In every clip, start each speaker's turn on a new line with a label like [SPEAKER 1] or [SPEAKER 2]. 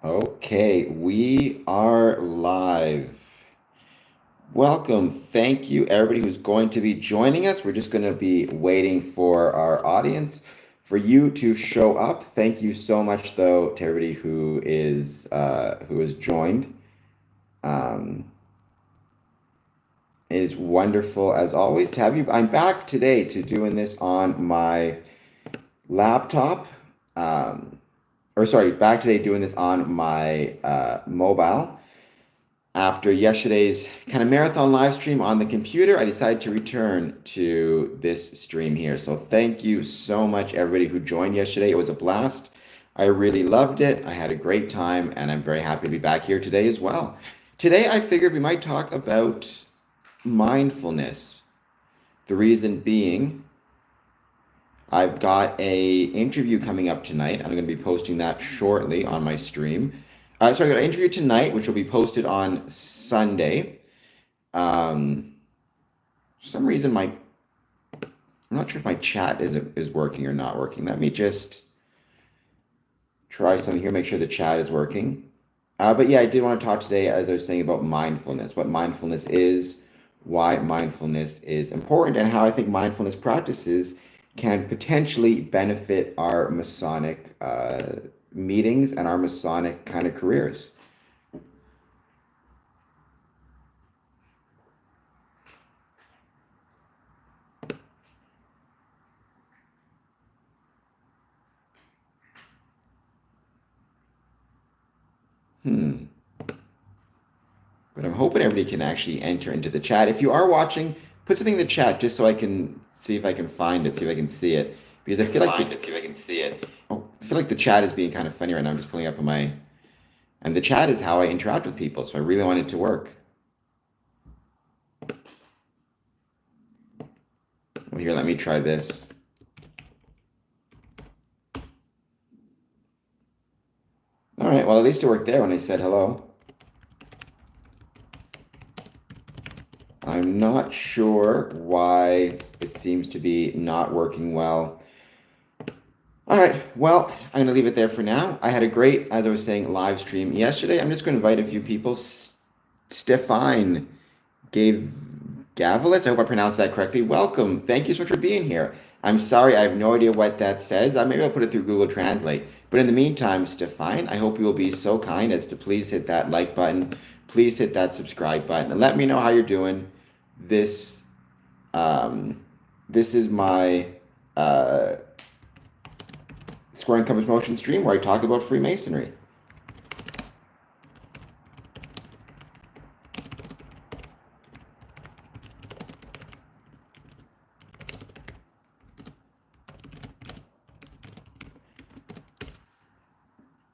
[SPEAKER 1] Okay, we are live. Welcome. Thank you, everybody who's going to be joining us. We're just going to be waiting for our audience for you to show up. Thank you so much, though, to everybody who has joined. It is wonderful as always to have you. I'm back today to doing this on my laptop. Back today doing this on my mobile. After yesterday's kind of marathon live stream on the computer, I decided to return to this stream here. So thank you so much, everybody who joined yesterday. It was a blast. I really loved it. I had a great time, and I'm very happy to be back here today as well. Today, I figured we might talk about mindfulness. The reason being, I've got a interview coming up tonight. I'm going to be posting that shortly on my stream. I've got an interview tonight, which will be posted on Sunday. For some reason, I'm not sure if my chat is working or not working. Let me just try something here, make sure the chat is working. But yeah, I did want to talk today, as I was saying, about mindfulness, what mindfulness is, why mindfulness is important, and how I think mindfulness practices can potentially benefit our Masonic meetings and our Masonic kind of careers. But I'm hoping everybody can actually enter into the chat. If you are watching, put something in the chat just so I can see if I can find it, see if I can see it. Because I feel like I feel like the chat is being kind of funny right now. I'm just pulling up on my, and the chat is how I interact with people. So I really want it to work. Well, here, let me try this. All right, well, at least it worked there when I said hello. I'm not sure why it seems to be not working well. All right, well, I'm going to leave it there for now. I had a great, as I was saying, live stream yesterday. I'm just going to invite a few people. Stefan Gavilis, I hope I pronounced that correctly. Welcome. Thank you so much for being here. I'm sorry, I have no idea what that says. Maybe I'll put it through Google Translate. But in the meantime, Stefan, I hope you will be so kind as to please hit that like button. Please hit that subscribe button. And let me know how you're doing. This is my Square and Compass Motion stream where I talk about Freemasonry.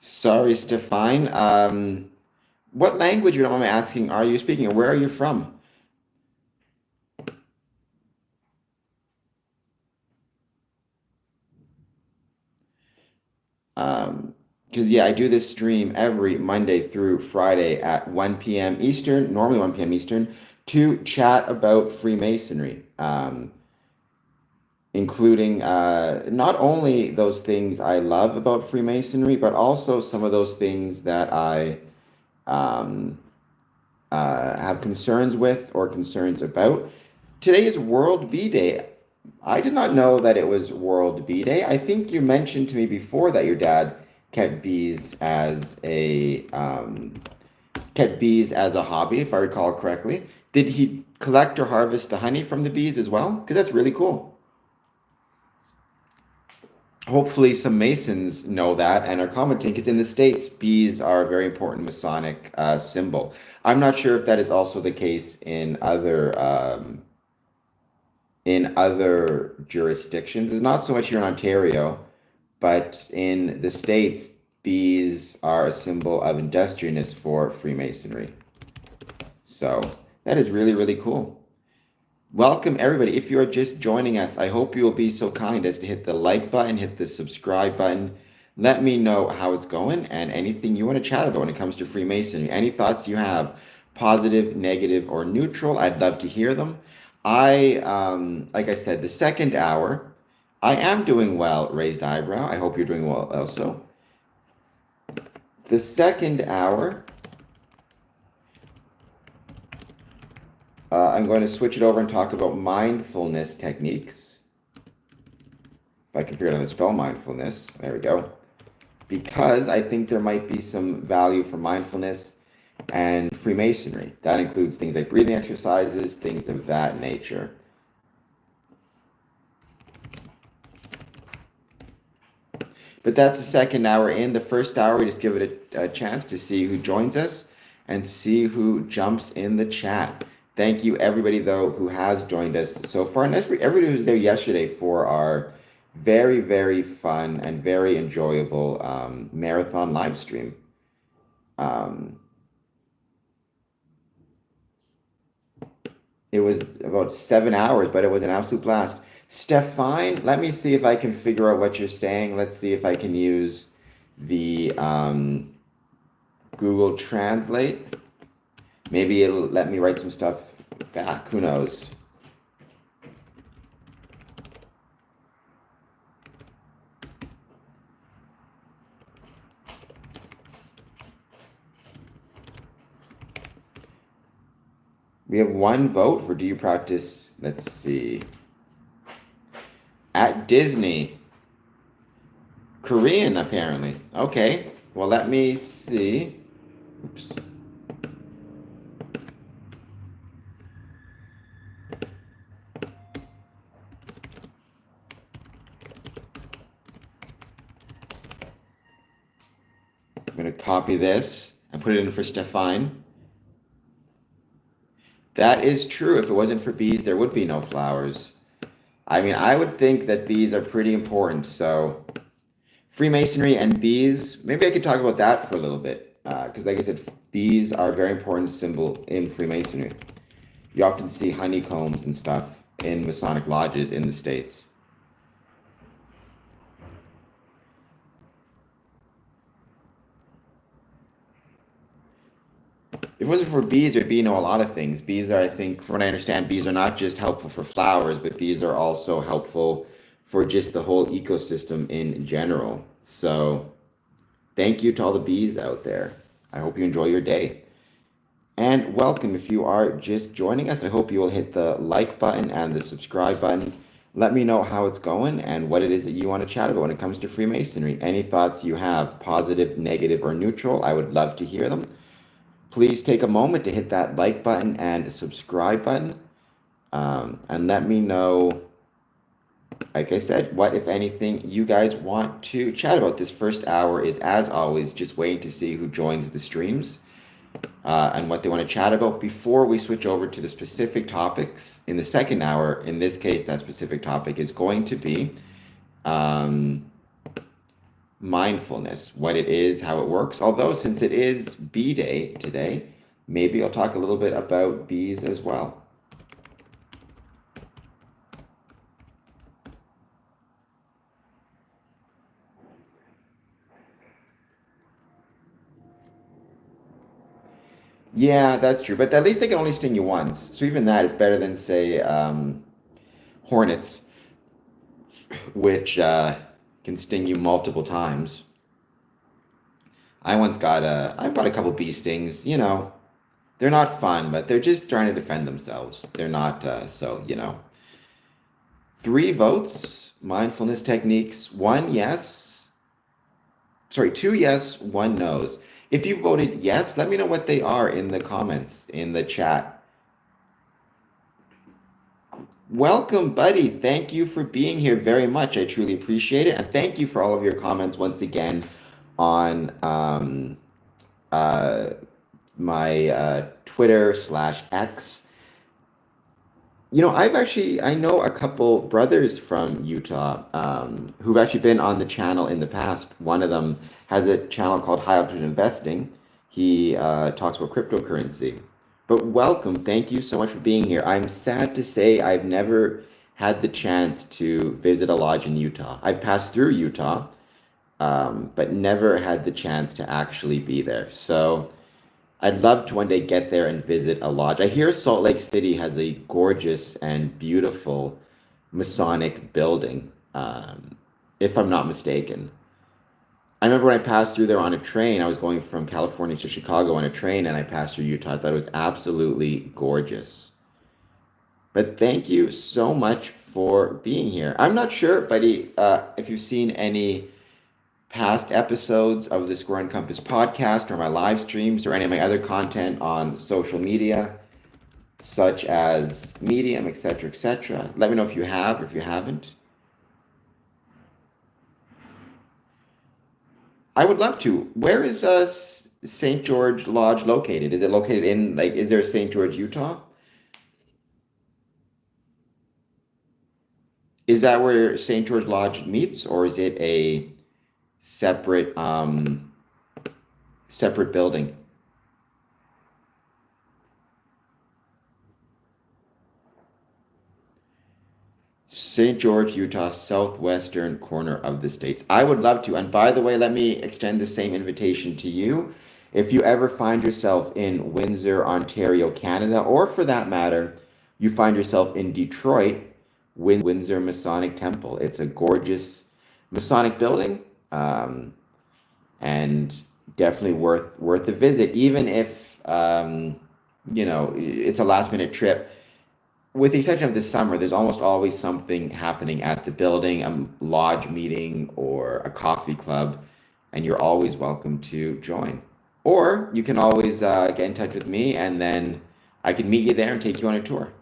[SPEAKER 1] Sorry, Stefan. What language, you don't mind me asking, are you speaking, or where are you from? Because yeah, I do this stream every Monday through Friday at 1 p.m. Eastern, normally 1 p.m. Eastern, to chat about Freemasonry, including not only those things I love about Freemasonry, but also some of those things that I have concerns with or concerns about. Today is World Bee Day. I did not know that it was World Bee Day. I think you mentioned to me before that your dad kept bees as a hobby, if I recall correctly. Did he collect or harvest the honey from the bees as well? Because that's really cool. Hopefully some Masons know that and are commenting, because in the States, bees are a very important Masonic symbol. I'm not sure if that is also the case in other jurisdictions. It's not so much here in Ontario, but in the States, bees are a symbol of industriousness for Freemasonry. So that is really, really cool. Welcome, everybody. If you are just joining us, I hope you will be so kind as to hit the like button, hit the subscribe button. Let me know how it's going and anything you want to chat about when it comes to Freemasonry. Any thoughts you have, positive, negative, or neutral, I'd love to hear them. Like I said, the second hour, I am doing well, raised eyebrow. I hope you're doing well also. The second hour, I'm going to switch it over and talk about mindfulness techniques. If I can figure out how to spell mindfulness, there we go. Because I think there might be some value for mindfulness and Freemasonry. That includes things like breathing exercises, things of that nature. But that's the second hour in. The first hour, we just give it a chance to see who joins us and see who jumps in the chat. Thank you, everybody, though, who has joined us so far. And everybody who was there yesterday for our very, very fun and very enjoyable marathon live stream. It was about 7 hours, but it was an absolute blast. Stefan, let me see if I can figure out what you're saying. Let's see if I can use the Google Translate. Maybe it'll let me write some stuff back. Who knows? We have one vote for do you practice? Let's see. At Disney. Korean, apparently. Okay. Well, let me see. Oops. I'm going to copy this and put it in for Stefan. That is true. If it wasn't for bees, there would be no flowers. I mean, I would think that bees are pretty important. So Freemasonry and bees, maybe I could talk about that for a little bit. Because like I said, bees are a very important symbol in Freemasonry. You often see honeycombs and stuff in Masonic lodges in the States. If it wasn't for bees, there'd be a lot of things. Bees are, I think, from what I understand, bees are not just helpful for flowers, but bees are also helpful for just the whole ecosystem in general. So thank you to all the bees out there. I hope you enjoy your day. And welcome if you are just joining us. I hope you will hit the like button and the subscribe button. Let me know how it's going and what it is that you want to chat about when it comes to Freemasonry. Any thoughts you have, positive, negative, or neutral, I would love to hear them. Please take a moment to hit that like button and subscribe button. And let me know, like I said, what, if anything, you guys want to chat about. This first hour is, as always, just waiting to see who joins the streams and what they want to chat about before we switch over to the specific topics. In the second hour, in this case, that specific topic is going to be mindfulness, what it is, how it works. Although since it is bee day today, maybe I'll talk a little bit about bees as well. Yeah, that's true. But at least they can only sting you once. So even that is better than, say, hornets, which can sting you multiple times. I've got a couple bee stings. They're not fun, but they're just trying to defend themselves. They're not, 3 votes, mindfulness techniques, 1 yes. Sorry, 2 yes, 1 no's. If you voted yes, let me know what they are in the comments, in the chat. Welcome, buddy. Thank you for being here very much. I truly appreciate it. And thank you for all of your comments once again on my Twitter/X. I know a couple brothers from Utah who've actually been on the channel in the past. One of them has a channel called High Altitude Investing. He talks about cryptocurrency. But welcome. Thank you so much for being here. I'm sad to say I've never had the chance to visit a lodge in Utah. I've passed through Utah, but never had the chance to actually be there. So I'd love to one day get there and visit a lodge. I hear Salt Lake City has a gorgeous and beautiful Masonic building, if I'm not mistaken. I remember when I passed through there on a train. I was going from California to Chicago on a train, and I passed through Utah. I thought it was absolutely gorgeous. But thank you so much for being here. I'm not sure, buddy, if you've seen any past episodes of the Square and Compass podcast or my live streams or any of my other content on social media, such as Medium, etc., etc. Let me know if you have or if you haven't. I would love to. Where is St. George Lodge located? Is it located in, like, is there a St. George, Utah? Is that where St. George Lodge meets, or is it a separate separate building? St. George, Utah, southwestern corner of the States. I would love to. And by the way, let me extend the same invitation to you. If you ever find yourself in Windsor, Ontario, Canada, or for that matter, you find yourself in Detroit, Windsor Masonic Temple. It's a gorgeous Masonic building, and definitely worth a visit, even if it's a last minute trip. With the exception of this summer, there's almost always something happening at the building, a lodge meeting or a coffee club, and you're always welcome to join. Or you can always get in touch with me, and then I can meet you there and take you on a tour.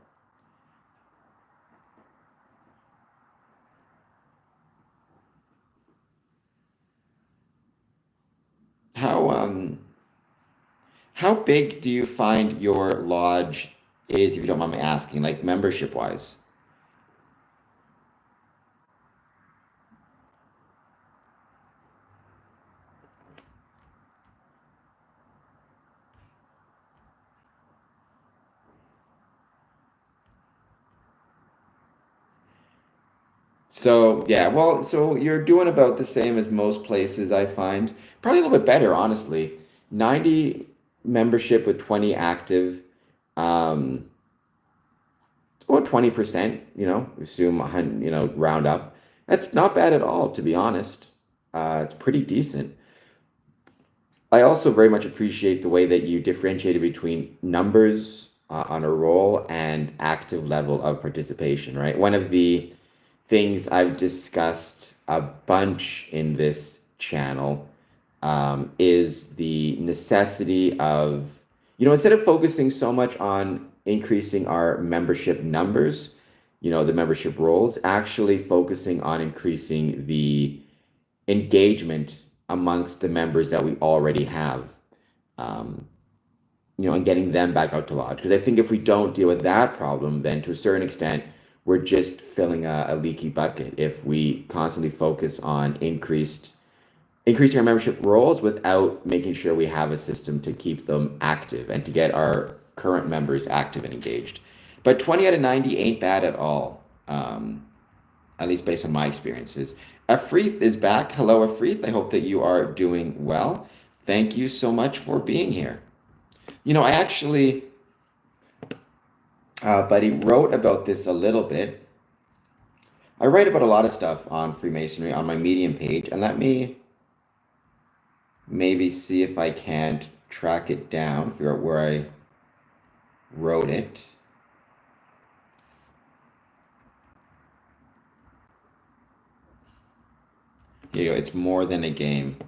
[SPEAKER 1] How how big do you find your lodge is, if you don't mind me asking, like membership wise? So yeah, well, so you're doing about the same as most places I find. Probably a little bit better, honestly. 90 membership with 20 active. Um, about 20%, assume 100, round up. That's not bad at all, to be honest. It's pretty decent. I also very much appreciate the way that you differentiated between numbers on a roll and active level of participation, right? One of the things I've discussed a bunch in this channel is the necessity of, instead of focusing so much on increasing our membership numbers, the membership roles, actually focusing on increasing the engagement amongst the members that we already have, um, and getting them back out to lodge. Because I think if we don't deal with that problem, then to a certain extent, we're just filling a leaky bucket if we constantly focus on increasing our membership roles without making sure we have a system to keep them active and to get our current members active and engaged. But 20 out of 90 ain't bad at all, at least based on my experiences. Afrith is back. Hello, Afrith. I hope that you are doing well. Thank you so much for being here. I actually, buddy, wrote about this a little bit. I write about a lot of stuff on Freemasonry on my Medium page, and let me maybe see if I can't track it down, figure out where I wrote it. Here you go. It's more than a game.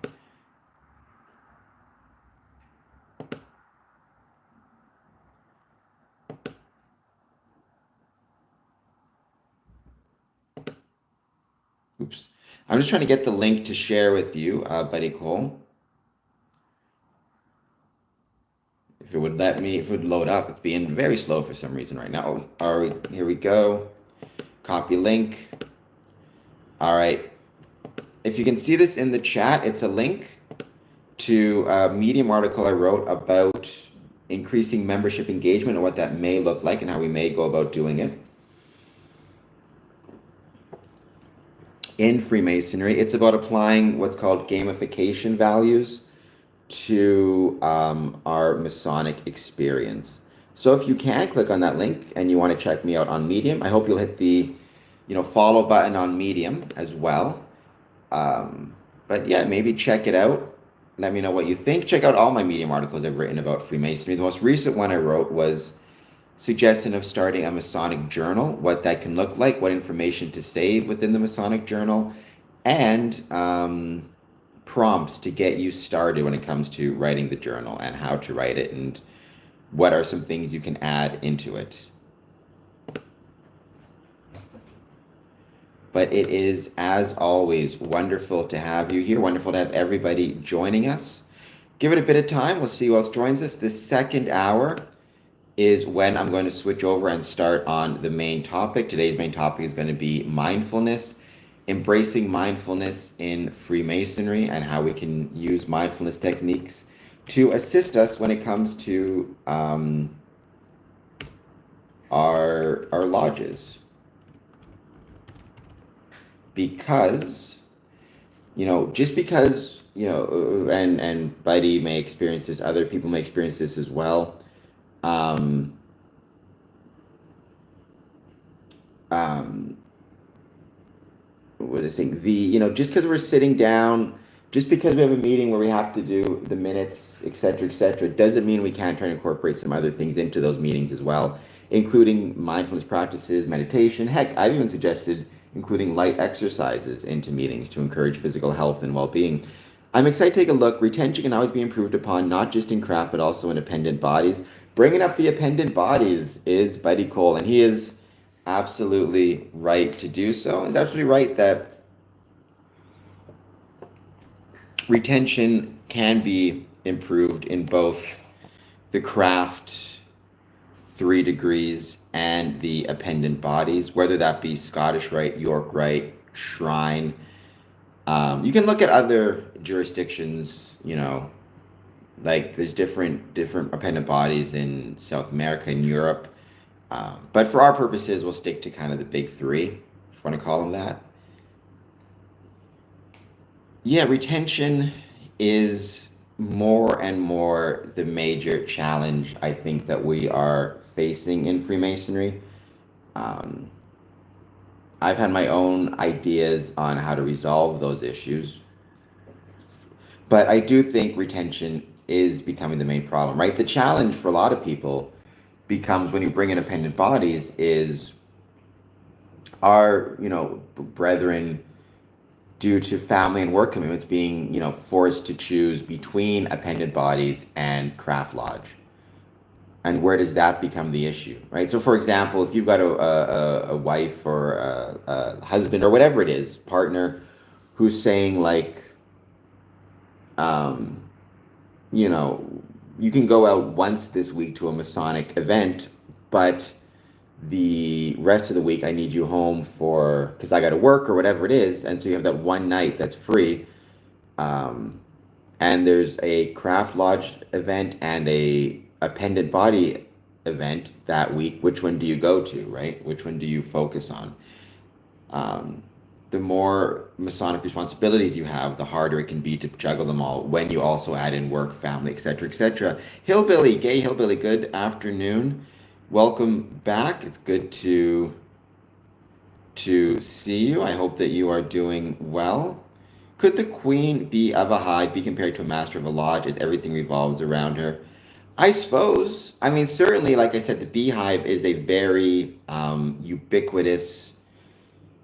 [SPEAKER 1] Oops. I'm just trying to get the link to share with you, Buddy Cole. If it would let me, if it would load up. It's being very slow for some reason right now. Here we go. Copy link. All right. If you can see this in the chat, it's a link to a Medium article I wrote about increasing membership engagement and what that may look like and how we may go about doing it. In Freemasonry, it's about applying what's called gamification values to our Masonic experience. So if you can click on that link and you want to check me out on Medium, I hope you'll hit the follow button on Medium as well. But yeah, maybe check it out. Let me know what you think. Check out all my Medium articles I've written about Freemasonry. The most recent one I wrote was suggestion of starting a Masonic journal, what that can look like, what information to save within the Masonic journal, and prompts to get you started when it comes to writing the journal and how to write it and what are some things you can add into it. But it is, as always, wonderful to have you here. Wonderful to have everybody joining us. Give it a bit of time. We'll see who else joins us. The second hour is when I'm going to switch over and start on the main topic. Today's main topic is going to be mindfulness, embracing mindfulness in Freemasonry, and how we can use mindfulness techniques to assist us when it comes to our lodges. Because, just because, and Buddy may experience this, other people may experience this as well. What was I saying? Just because we're sitting down, just because we have a meeting where we have to do the minutes, et cetera, doesn't mean we can't try to incorporate some other things into those meetings as well, including mindfulness practices, meditation. Heck, I've even suggested including light exercises into meetings to encourage physical health and well-being. I'm excited to take a look. Retention can always be improved upon, not just in craft, but also in appendant bodies. Bringing up the appendant bodies is Buddy Cole, and he is absolutely right to do so. He's absolutely right that retention can be improved in both the craft 3 degrees and the appendant bodies, whether that be Scottish Rite, York Rite, Shrine. You can look at other jurisdictions, like there's different appendant bodies in South America and Europe. But for our purposes, we'll stick to kind of the big 3, if you want to call them that. Yeah, retention is more and more the major challenge I think that we are facing in Freemasonry. I've had my own ideas on how to resolve those issues, but I do think retention is becoming the main problem, right? The challenge for a lot of people becomes when you bring in appendant bodies is our, brethren, due to family and work commitments, being, forced to choose between appendant bodies and craft lodge. And where does that become the issue, right? So, for example, if you've got a wife or a husband or whatever it is, partner, who's saying like, you can go out once this week to a Masonic event, but the rest of the week I need you home because I got to work or whatever it is, and so you have that one night that's free, and there's a craft lodge event and a appendant body event that week. Which one do you go to, right? Which one do you focus on? The more Masonic responsibilities you have, the harder it can be to juggle them all when you also add in work, family, etc. Hillbilly, gay hillbilly, good afternoon. Welcome back. It's good to see you. I hope that you are doing well. Could the queen bee of a hive be compared to a master of a lodge as everything revolves around her? I suppose. I mean, certainly, like I said, the beehive is a very ubiquitous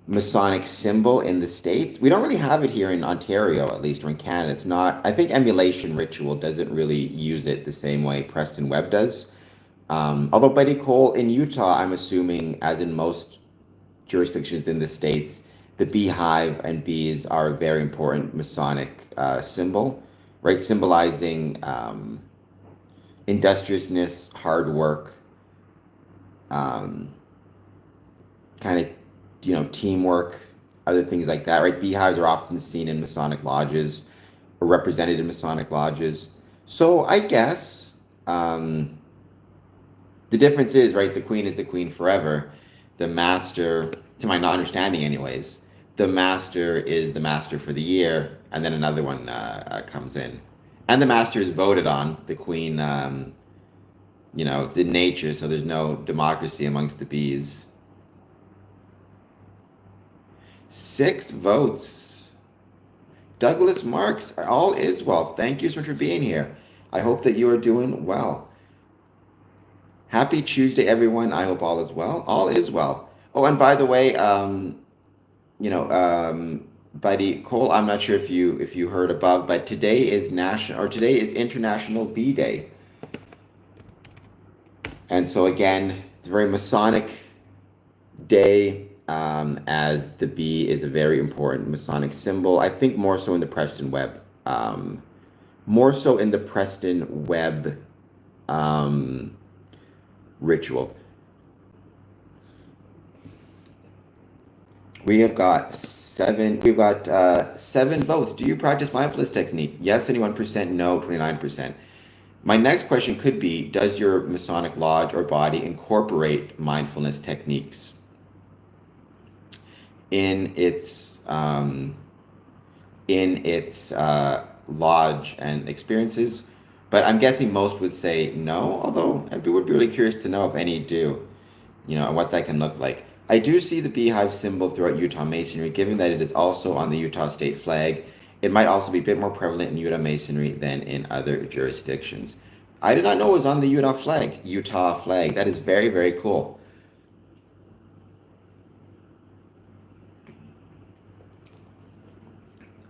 [SPEAKER 1] Masonic symbol in the States. We don't really have it here in Ontario, at least, or in Canada. It's not. I think emulation ritual doesn't really use it the same way Preston Webb does. Although Buddy Cole in Utah, I'm assuming, as in most jurisdictions in the States, the beehive and bees are a very important Masonic symbol, right? Symbolizing industriousness, hard work, kind of, teamwork, other things like that, right? Beehives are often seen in Masonic lodges or represented in Masonic lodges. So I guess the difference is, right, the queen is the queen forever. The master, to my understanding anyways, the master is the master for the year, and then another one comes in. And the master is voted on. The queen, it's in nature, so there's no democracy amongst the bees. 6 votes. Douglas Marks, all is well. Thank you so much for being here. I hope that you are doing well. Happy Tuesday, everyone. I hope all is well. All is well. Oh, and by the way, you know, buddy Cole, I'm not sure if you heard above, but today is International Bee Day. And so again, it's a very Masonic day, as the bee is a very important Masonic symbol. I think more so in the Preston Webb, more so in the Preston Webb ritual. We've got 7 votes. Do you practice mindfulness technique? Yes, 21%, no, 29%. My next question could be, does your Masonic lodge or body incorporate mindfulness techniques in its lodge and experiences? But I'm guessing most would say no, although would be really curious to know if any do, and what that can look like. I do see the beehive symbol throughout Utah Masonry, given that it is also on the Utah state flag. It might also be a bit more prevalent in Utah Masonry than in other jurisdictions. I did not know it was on the Utah flag. Utah flag. That is very, very cool.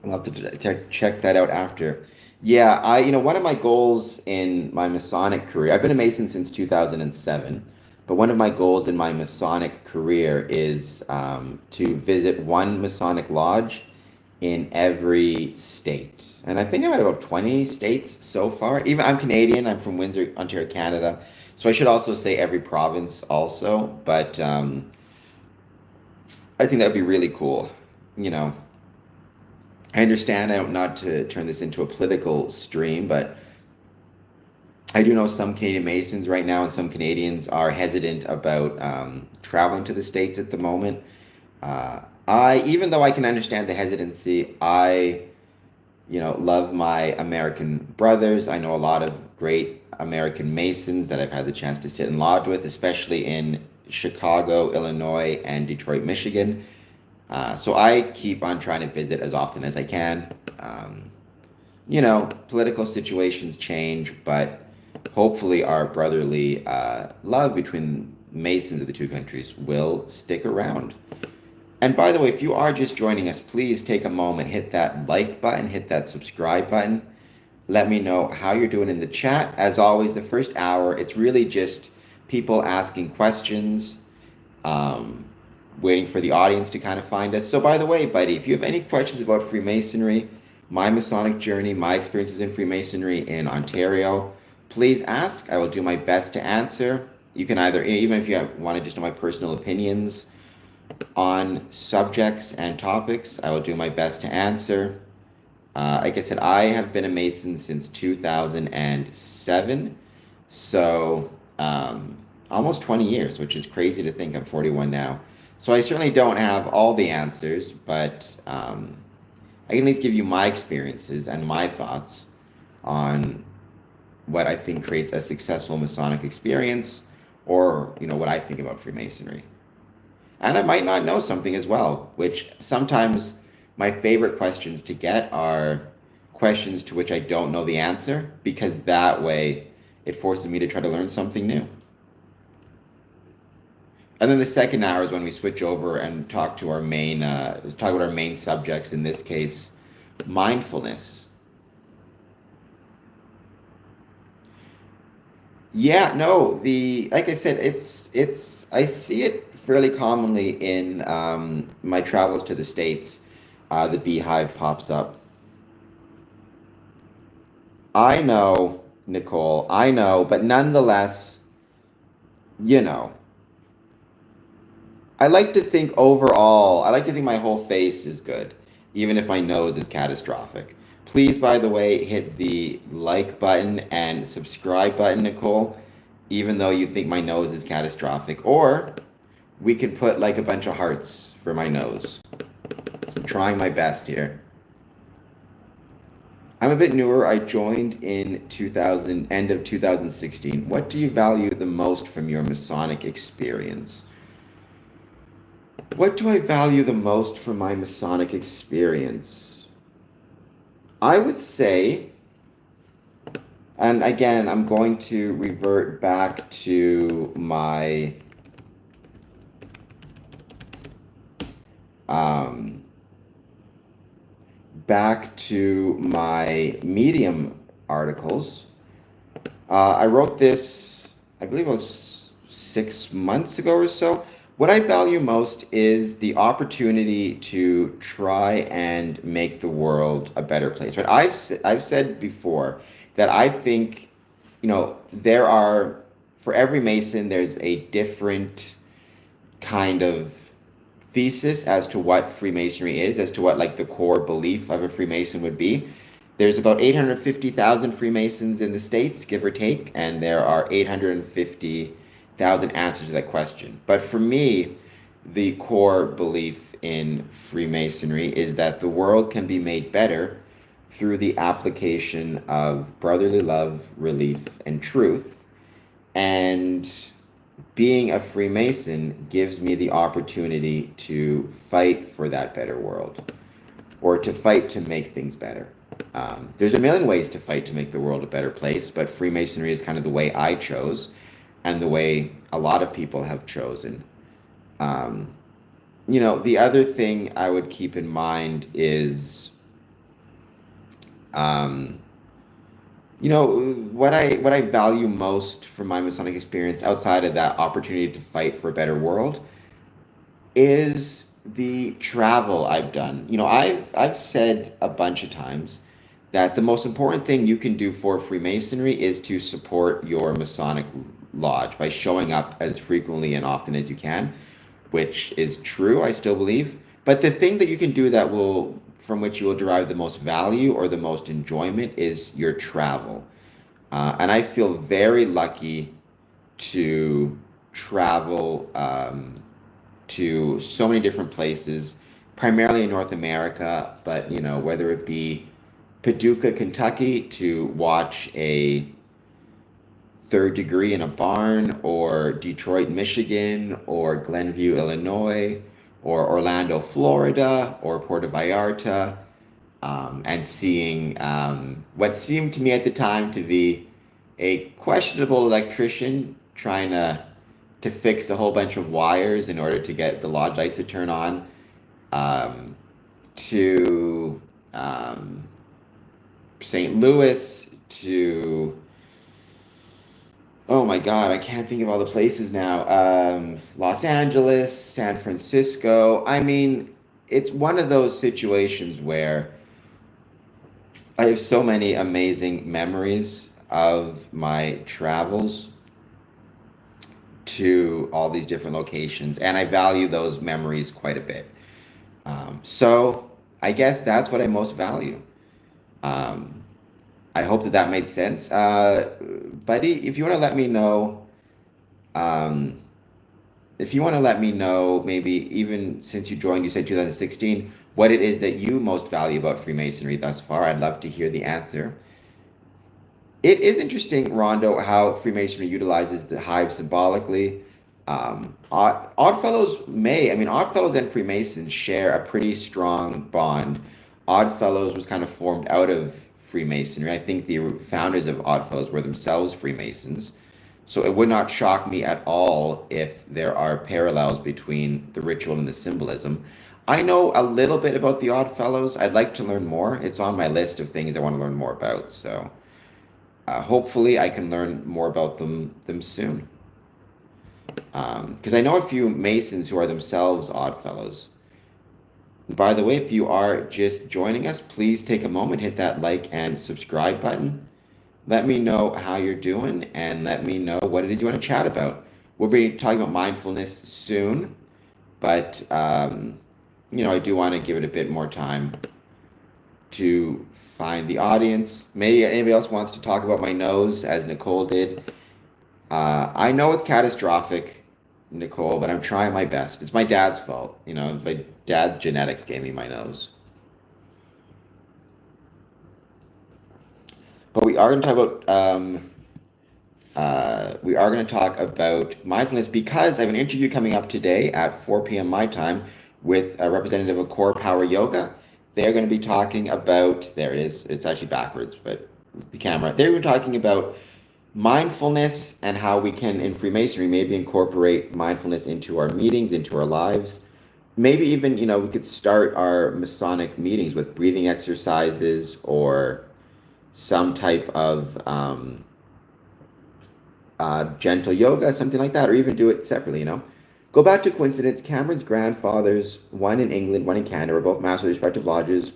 [SPEAKER 1] I'll have to check that out after. Yeah, one of my goals in my Masonic career, I've been a Mason since 2007, but one of my goals in my Masonic career is to visit one Masonic lodge in every state. And I think I'm at about 20 states so far. Even I'm Canadian, I'm from Windsor, Ontario, Canada. So I should also say every province also, but I think that would be really cool. You know, I understand, I don't, not to turn this into a political stream, but I do know some Canadian Masons right now, and some Canadians are hesitant about traveling to the States at the moment. Even though I can understand the hesitancy, love my American brothers. I know a lot of great American Masons that I've had the chance to sit and lodge with, especially in Chicago, Illinois, and Detroit, Michigan. So I keep on trying to visit as often as I can. Political situations change, but hopefully our brotherly love between Masons of the two countries will stick around. And by the way, if you are just joining us, please take a moment, hit that like button, hit that subscribe button. Let me know how you're doing in the chat. As always, the first hour, it's really just people asking questions, waiting for the audience to kind of find us. So by the way, buddy, if you have any questions about Freemasonry, my Masonic journey, my experiences in Freemasonry in Ontario, please ask. I will do my best to answer. You can either, even if you want to just know my personal opinions on subjects and topics, I will do my best to answer. Like I said, I have been a Mason since 2007, so almost 20 years, which is crazy to think. I'm 41 now. So I certainly don't have all the answers, but I can at least give you my experiences and my thoughts on what I think creates a successful Masonic experience, or what I think about Freemasonry. And I might not know something as well, which sometimes my favorite questions to get are questions to which I don't know the answer, because that way it forces me to try to learn something new. And then the second hour is when we switch over and talk about our main subjects, in this case, mindfulness. Yeah, no, like I said, I see it fairly commonly in my travels to the States. The beehive pops up. I know, Nicole, I know, but nonetheless, I like to think my whole face is good, even if my nose is catastrophic. Please, by the way, hit the like button and subscribe button, Nicole, even though you think my nose is catastrophic. Or we could put like a bunch of hearts for my nose. So I'm trying my best here. I'm a bit newer. I joined in end of 2016. What do you value the most from your Masonic experience? What do I value the most from my Masonic experience? I would say, and again, I'm going to revert back to my um, Medium articles. I wrote this, I believe it was 6 months ago or so. What I value most is the opportunity to try and make the world a better place. Right? I've said before that I think, there are, for every Mason, there's a different kind of thesis as to what Freemasonry is, as to what like the core belief of a Freemason would be. There's about 850,000 Freemasons in the States, give or take, and there are 850,000 answers to that question. But for me, the core belief in Freemasonry is that the world can be made better through the application of brotherly love, relief, and truth. And being a Freemason gives me the opportunity to fight for that better world, or to fight to make things better. There's a million ways to fight to make the world a better place, but Freemasonry is kind of the way I chose, and the way a lot of people have chosen. Um, the other thing I would keep in mind is, um, what I value most from my Masonic experience, outside of that opportunity to fight for a better world, is the travel I've done. I've said a bunch of times that the most important thing you can do for Freemasonry is to support your Masonic lodge by showing up as frequently and often as you can, which is true, I still believe. But the thing that you can do that will, from which you will derive the most value or the most enjoyment, is your travel. And I feel very lucky to travel to so many different places, primarily in North America, but whether it be Paducah, Kentucky, to watch a third degree in a barn, or Detroit, Michigan, or Glenview, Illinois, or Orlando, Florida, or Puerto Vallarta, and seeing what seemed to me at the time to be a questionable electrician trying to fix a whole bunch of wires in order to get the lodge lights to turn on, um, to St. Louis, to, oh my God, I can't think of all the places now. Los Angeles, San Francisco. I mean, it's one of those situations where I have so many amazing memories of my travels to all these different locations, and I value those memories quite a bit. So I guess that's what I most value. Um, I hope that that made sense. Buddy, if you want to let me know, um, if you want to let me know, maybe even since you joined, you said 2016, what it is that you most value about Freemasonry thus far, I'd love to hear the answer. It is interesting, Rondo, how Freemasonry utilizes the hive symbolically. Oddfellows and Freemasons share a pretty strong bond. Oddfellows was kind of formed out of Freemasonry. I think the founders of Oddfellows were themselves Freemasons. So it would not shock me at all if there are parallels between the ritual and the symbolism. I know a little bit about the Oddfellows. I'd like to learn more. It's on my list of things I want to learn more about. So hopefully I can learn more about them soon. Because I know a few Masons who are themselves Oddfellows. By the way, if you are just joining us, please take a moment, hit that like and subscribe button. Let me know how you're doing, and let me know what it is you want to chat about. We'll be talking about mindfulness soon, but I do want to give it a bit more time to find the audience. Maybe anybody else wants to talk about my nose, as Nicole did. I know it's catastrophic, Nicole, but I'm trying my best. It's my dad's fault. My dad's genetics gave me my nose. But we are going to talk about mindfulness, because I have an interview coming up today at 4 p.m. my time with a representative of Core Power Yoga. they're going to be talking about, there it is, it's actually backwards, but the camera. They're going to be talking about mindfulness and how we can, in Freemasonry, maybe incorporate mindfulness into our meetings, into our lives. Maybe even, we could start our Masonic meetings with breathing exercises or some type of gentle yoga, something like that, or even do it separately. Go back to coincidence. Cameron's grandfathers, one in England, one in Canada, were both masters of respective lodges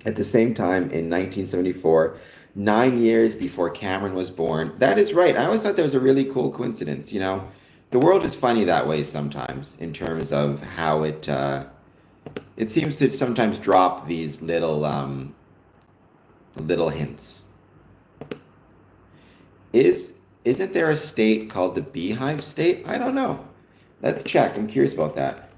[SPEAKER 1] at the same time in 1974, 9 years before Cameron was born. That is right. I always thought that was a really cool coincidence. The world is funny that way sometimes in terms of how it seems to sometimes drop these little hints. Isn't there a state called the beehive state? I don't know. Let's check. I'm curious about that.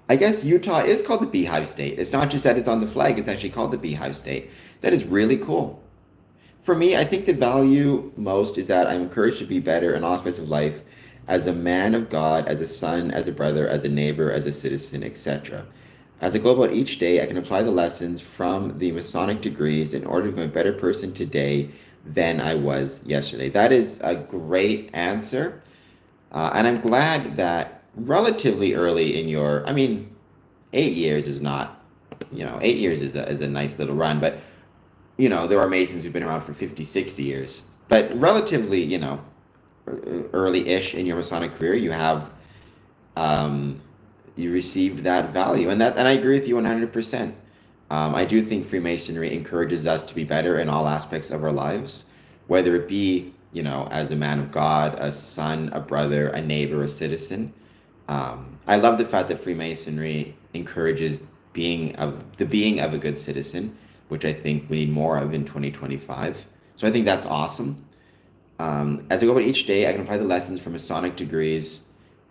[SPEAKER 1] I guess Utah is called the beehive state. It's not just that it's on the flag, it's actually called the beehive state. That is really cool. For me, I think the value most is that I'm encouraged to be better in all aspects of life as a man of God, as a son, as a brother, as a neighbor, as a citizen, etc. As I go about each day, I can apply the lessons from the Masonic degrees in order to become a better person today than I was yesterday. That is a great answer. And I'm glad that relatively early in your, I mean, 8 years is not, 8 years is a nice little run, but, there are Masons who've been around for 50, 60 years. But relatively, early-ish in your Masonic career, you received that value. And I agree with you 100%. I do think Freemasonry encourages us to be better in all aspects of our lives, whether it be, as a man of God, a son, a brother, a neighbor, a citizen. I love the fact that Freemasonry encourages being of a good citizen, which I think we need more of in 2025. So I think that's awesome. As I go about each day, I can apply the lessons from Masonic degrees.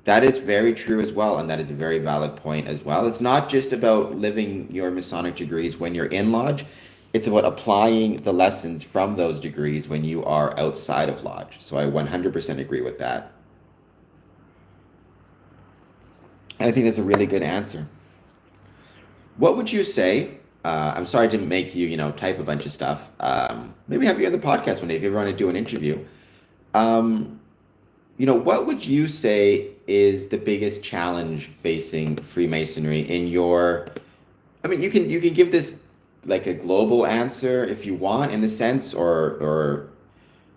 [SPEAKER 1] That is very true as well, and that is a very valid point as well. It's not just about living your Masonic degrees when you're in lodge. It's about applying the lessons from those degrees when you are outside of lodge. So I 100% agree with that. And I think that's a really good answer. What would you say? I'm sorry I didn't make you, type a bunch of stuff. Maybe have you on the podcast one day if you ever want to do an interview. What would you say is the biggest challenge facing Freemasonry in your? I mean, you can give this like a global answer if you want, in a sense, or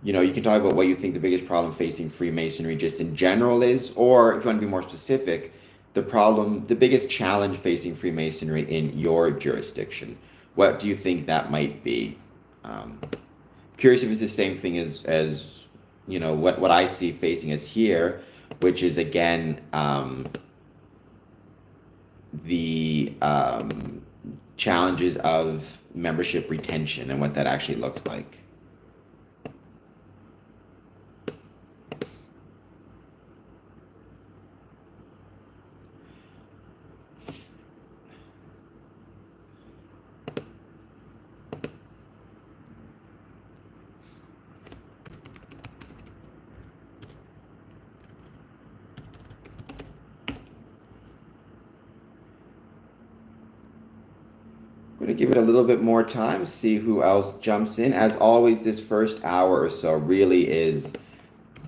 [SPEAKER 1] you can talk about what you think the biggest problem facing Freemasonry just in general is, or if you want to be more specific, the biggest challenge facing Freemasonry in your jurisdiction. What do you think that might be? Curious if it's the same thing as what I see facing us here, which is again the challenges of membership retention and what that actually looks like. Going to give it a little bit more time, see who else jumps in. As always, this first hour or so really is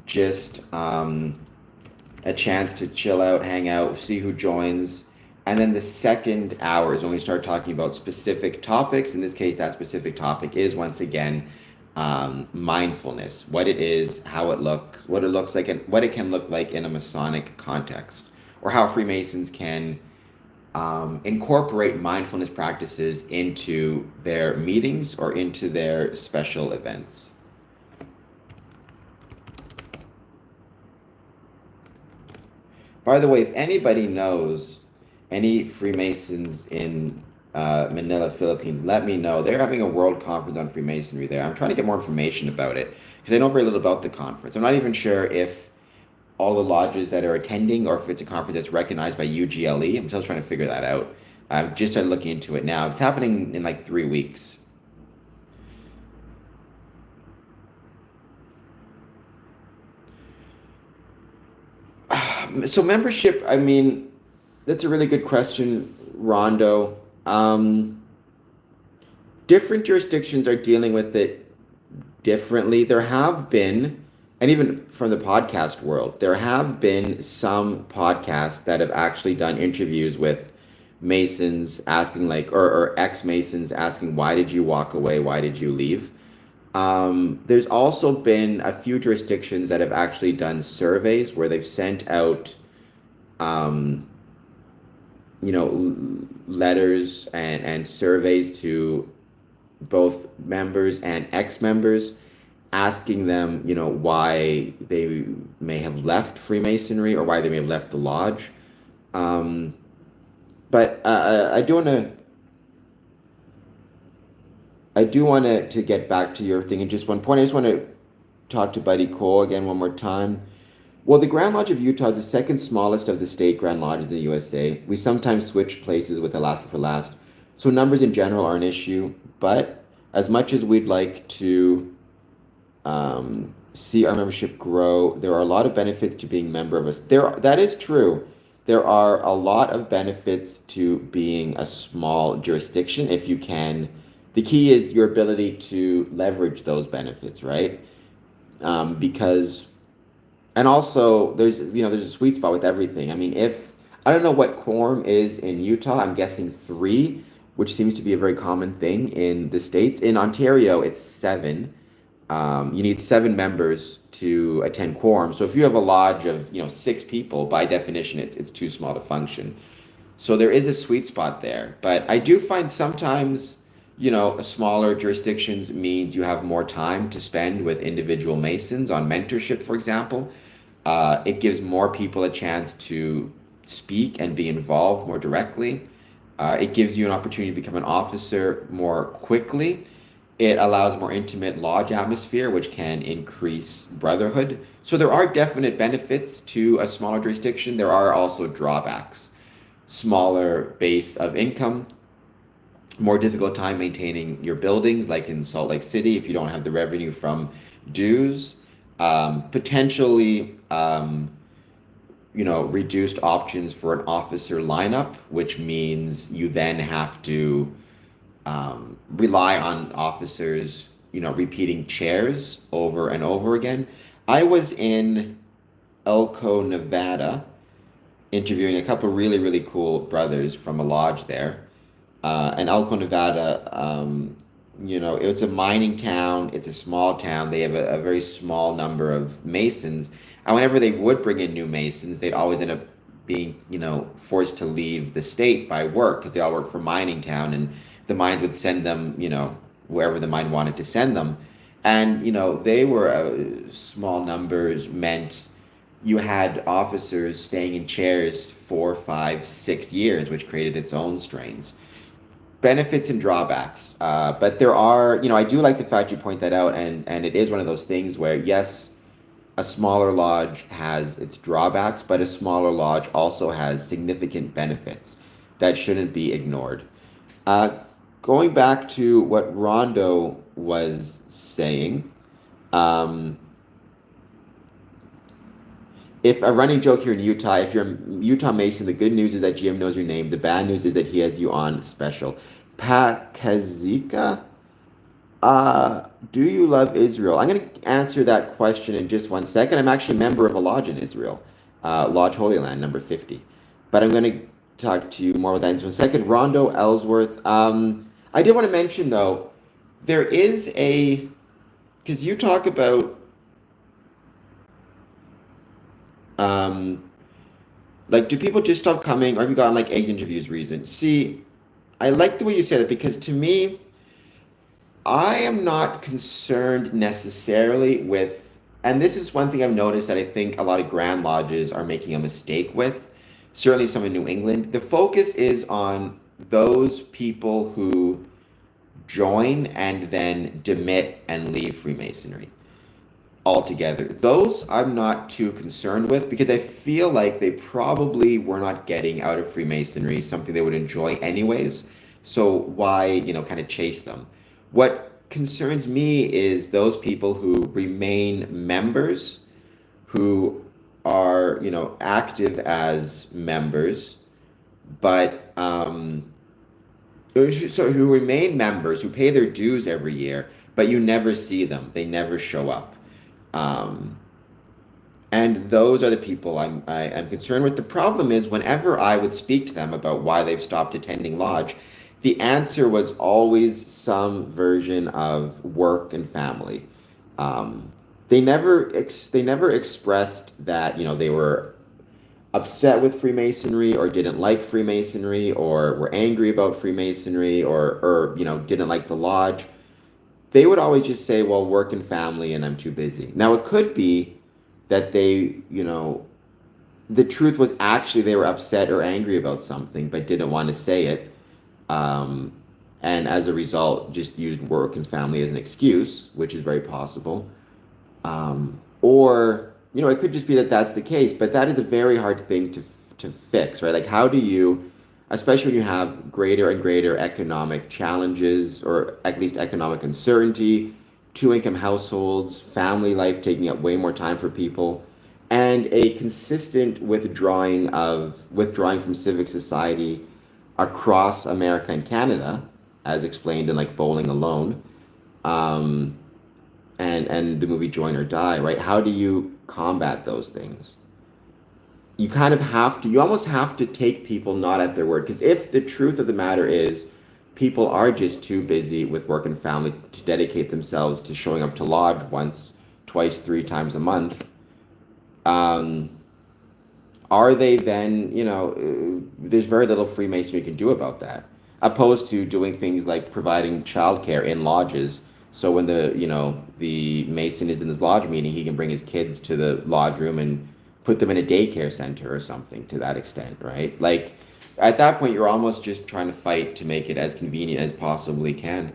[SPEAKER 1] just a chance to chill out, hang out, see who joins. And then the second hour is when we start talking about specific topics. In this case, that specific topic is once again mindfulness, what it is, what it looks like, and what it can look like in a Masonic context, or how Freemasons can incorporate mindfulness practices into their meetings or into their special events. By the way, if anybody knows any Freemasons in Manila, Philippines, let me know. They're having a world conference on Freemasonry there. I'm trying to get more information about it because I know very little about the conference. I'm not even sure if all the lodges that are attending, or if it's a conference that's recognized by UGLE. I'm still trying to figure that out. I've just started looking into it now. It's happening in like 3 weeks. So membership, I mean, that's a really good question, Rondo. Different jurisdictions are dealing with it differently. There have been, and even from the podcast world, there have been some podcasts that have actually done interviews with Masons asking, like, or ex-Masons asking, why did you walk away? Why did you leave? There's also been a few jurisdictions that have actually done surveys where they've sent out, um, letters and surveys to both members and ex-members, asking them, why they may have left Freemasonry or why they may have left the lodge. Um, but I do want to get back to your thing in just one point. I just want to talk to Buddy Cole again one more time. Well, the Grand Lodge of Utah is the second smallest of the state Grand Lodges in the USA. We sometimes switch places with Alaska for last, so numbers in general are an issue. But as much as we'd like to see our membership grow, there are a lot of benefits to being a member of us. That is true. There are a lot of benefits to being a small jurisdiction if you can. The key is your ability to leverage those benefits, right? Because, and also there's a sweet spot with everything. I mean, if I don't know what quorum is in Utah, I'm guessing three, which seems to be a very common thing in the States. In Ontario, it's seven. You need seven members to attend quorum. So if you have a lodge of, six people, by definition, it's too small to function. So there is a sweet spot there. But I do find sometimes, a smaller jurisdictions means you have more time to spend with individual Masons on mentorship, for example. It gives more people a chance to speak and be involved more directly. It gives you an opportunity to become an officer more quickly. It allows more intimate lodge atmosphere, which can increase brotherhood. So there are definite benefits to a smaller jurisdiction. There are also drawbacks. Smaller base of income, more difficult time maintaining your buildings, like in Salt Lake City, if you don't have the revenue from dues. Potentially, reduced options for an officer lineup, which means you then have to rely on officers, repeating chairs over and over again. I was in Elko, Nevada, interviewing a couple really, really cool brothers from a lodge there. And Elko, Nevada, it's a mining town. It's a small town. They have a very small number of Masons. And whenever they would bring in new Masons, they'd always end up being, forced to leave the state by work because they all work for mining town. And the mines would send them, wherever the mine wanted to send them. And, they were small numbers meant you had officers staying in chairs 4, 5, 6 years, which created its own strains. Benefits and drawbacks. But there are, I do like the fact you point that out. And it is one of those things where, yes, a smaller lodge has its drawbacks, but a smaller lodge also has significant benefits that shouldn't be ignored. Going back to what Rondo was saying, if a running joke here in Utah, if you're a Utah Mason, the good news is that GM knows your name. The bad news is that he has you on special. Pakazika, do you love Israel? I'm going to answer that question in just 1 second. I'm actually a member of a lodge in Israel, Lodge Holy Land, number 50. But I'm going to talk to you more about that in just 1 second. Rondo Ellsworth. I did want to mention, though, there is because you talk about, do people just stop coming, or have you gotten, eggs interviews reason? See, I like the way you say that, because to me, I am not concerned necessarily with, and this is one thing I've noticed that I think a lot of Grand Lodges are making a mistake with, certainly some in New England. The focus is on those people who join and then demit and leave Freemasonry altogether. Those I'm not too concerned with, because I feel like they probably were not getting out of Freemasonry something they would enjoy anyways. So why, kind of chase them? What concerns me is those people who remain members, who are, active as members, but so who remain members, who pay their dues every year, but you never see them. They never show up. Um, and those are the people I'm concerned with. The problem is whenever I would speak to them about why they've stopped attending lodge, the answer was always some version of work and family. Um, they never expressed that, they were upset with Freemasonry or didn't like Freemasonry or were angry about Freemasonry or didn't like the lodge. They would always just say, well, work and family and I'm too busy. Now it could be that the truth was actually they were upset or angry about something but didn't want to say it. Um, and as a result, just used work and family as an excuse, which is very possible. Or, it could just be that that's the case, but that is a very hard thing to fix, right? Like, how do you, especially when you have greater and greater economic challenges, or at least economic uncertainty, two-income households, family life taking up way more time for people, and a consistent withdrawing from civic society across America and Canada, as explained in like Bowling Alone. Um, and the movie Join or Die, right? How do you combat those things? You almost have to take people not at their word. Because if the truth of the matter is people are just too busy with work and family to dedicate themselves to showing up to lodge once, twice, three times a month, um, are they then, there's very little Freemasonry can do about that, opposed to doing things like providing childcare in lodges. So when the Mason is in his lodge meeting, he can bring his kids to the lodge room and put them in a daycare center or something to that extent, right? Like at that point, you're almost just trying to fight to make it as convenient as possibly can.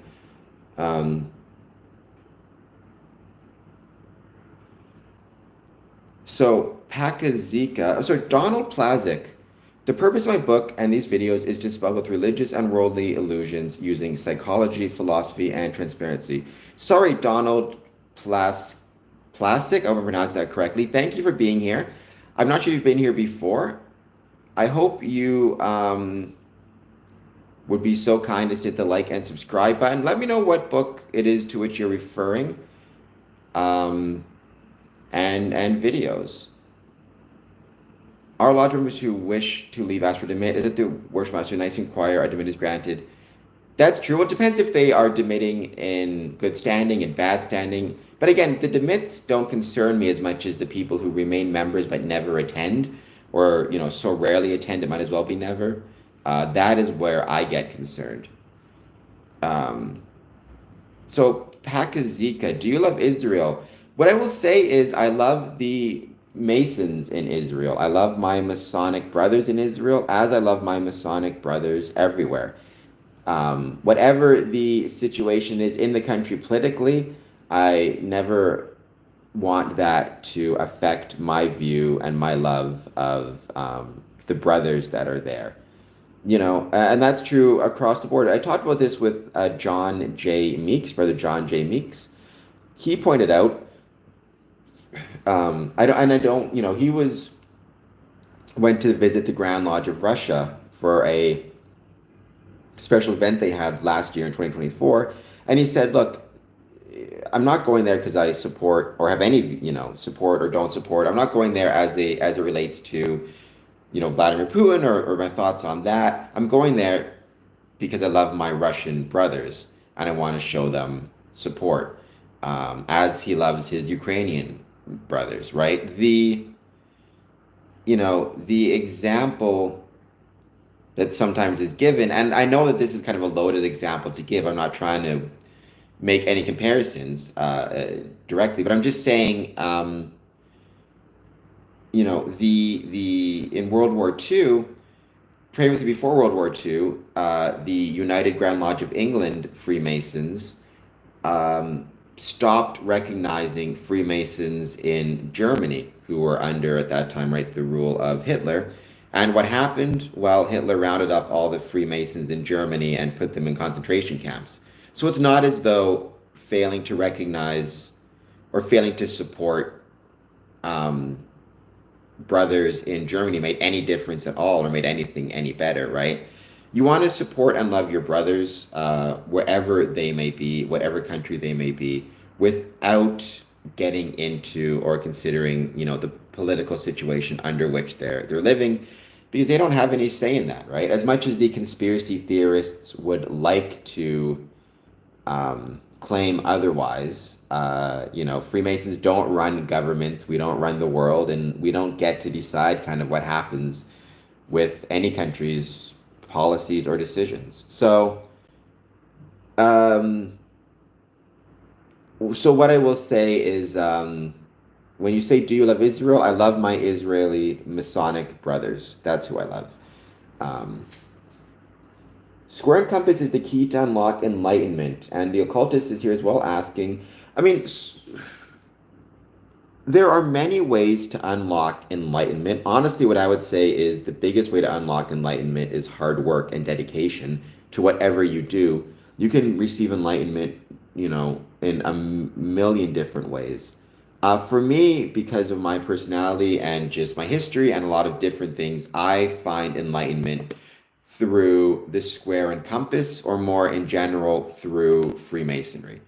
[SPEAKER 1] Um, So, Pakazika, sorry, Donald Plazik. The purpose of my book and these videos is to dispel both religious and worldly illusions using psychology, philosophy, and transparency. Sorry, Donald Plasik, I hope I pronounced that correctly. Thank you for being here. I'm not sure you've been here before. I hope you would be so kind as to hit the like and subscribe button. Let me know what book it is to which you're referring, um, and videos. Our lodge members who wish to leave ask for demit. Is it the worship master nice inquire? A demit is granted. That's true. Well, it depends if they are demitting in good standing and bad standing. But again, the demits don't concern me as much as the people who remain members but never attend, or so rarely attend it might as well be never. That is where I get concerned. Um, so Pakazika, do you love Israel? What I will say is I love the Masons in Israel. I love my Masonic brothers in Israel as I love my Masonic brothers everywhere. Whatever the situation is in the country politically, I never want that to affect my view and my love of the brothers that are there. And that's true across the board. I talked about this with John J. Meeks, Brother John J. Meeks. He pointed out, I don't, he went to visit the Grand Lodge of Russia for a special event they had last year in 2024, and he said, look, I'm not going there because I support or have any, support or don't support. I'm not going there as it relates to, Vladimir Putin or my thoughts on that. I'm going there because I love my Russian brothers and I want to show them support, as he loves his Ukrainian brothers, right? The example that sometimes is given, and I know that this is kind of a loaded example to give. I'm not trying to make any comparisons directly, but I'm just saying, the in World War II, previously before World War II, the United Grand Lodge of England Freemasons stopped recognizing Freemasons in Germany, who were under, at that time, right, the rule of Hitler. And what happened? Well, Hitler rounded up all the Freemasons in Germany and put them in concentration camps. So it's not as though failing to recognize or failing to support um, brothers in Germany made any difference at all or made anything any better, right? You want to support and love your brothers wherever they may be, whatever country they may be, without getting into or considering, the political situation under which they're living, because they don't have any say in that, right? As much as the conspiracy theorists would like to claim otherwise. Freemasons don't run governments, we don't run the world, and we don't get to decide kind of what happens with any country's policies or decisions. Um, so what I will say is, when you say, "Do you love Israel?" I love my Israeli Masonic brothers. That's who I love. Um, Square and compass is the key to unlock enlightenment, and the occultist is here as well asking. I mean, there are many ways to unlock enlightenment. Honestly, what I would say is the biggest way to unlock enlightenment is hard work and dedication to whatever you do. You can receive enlightenment, in a million different ways. For me, because of my personality and just my history and a lot of different things, I find enlightenment through the square and compass, or more in general, through Freemasonry.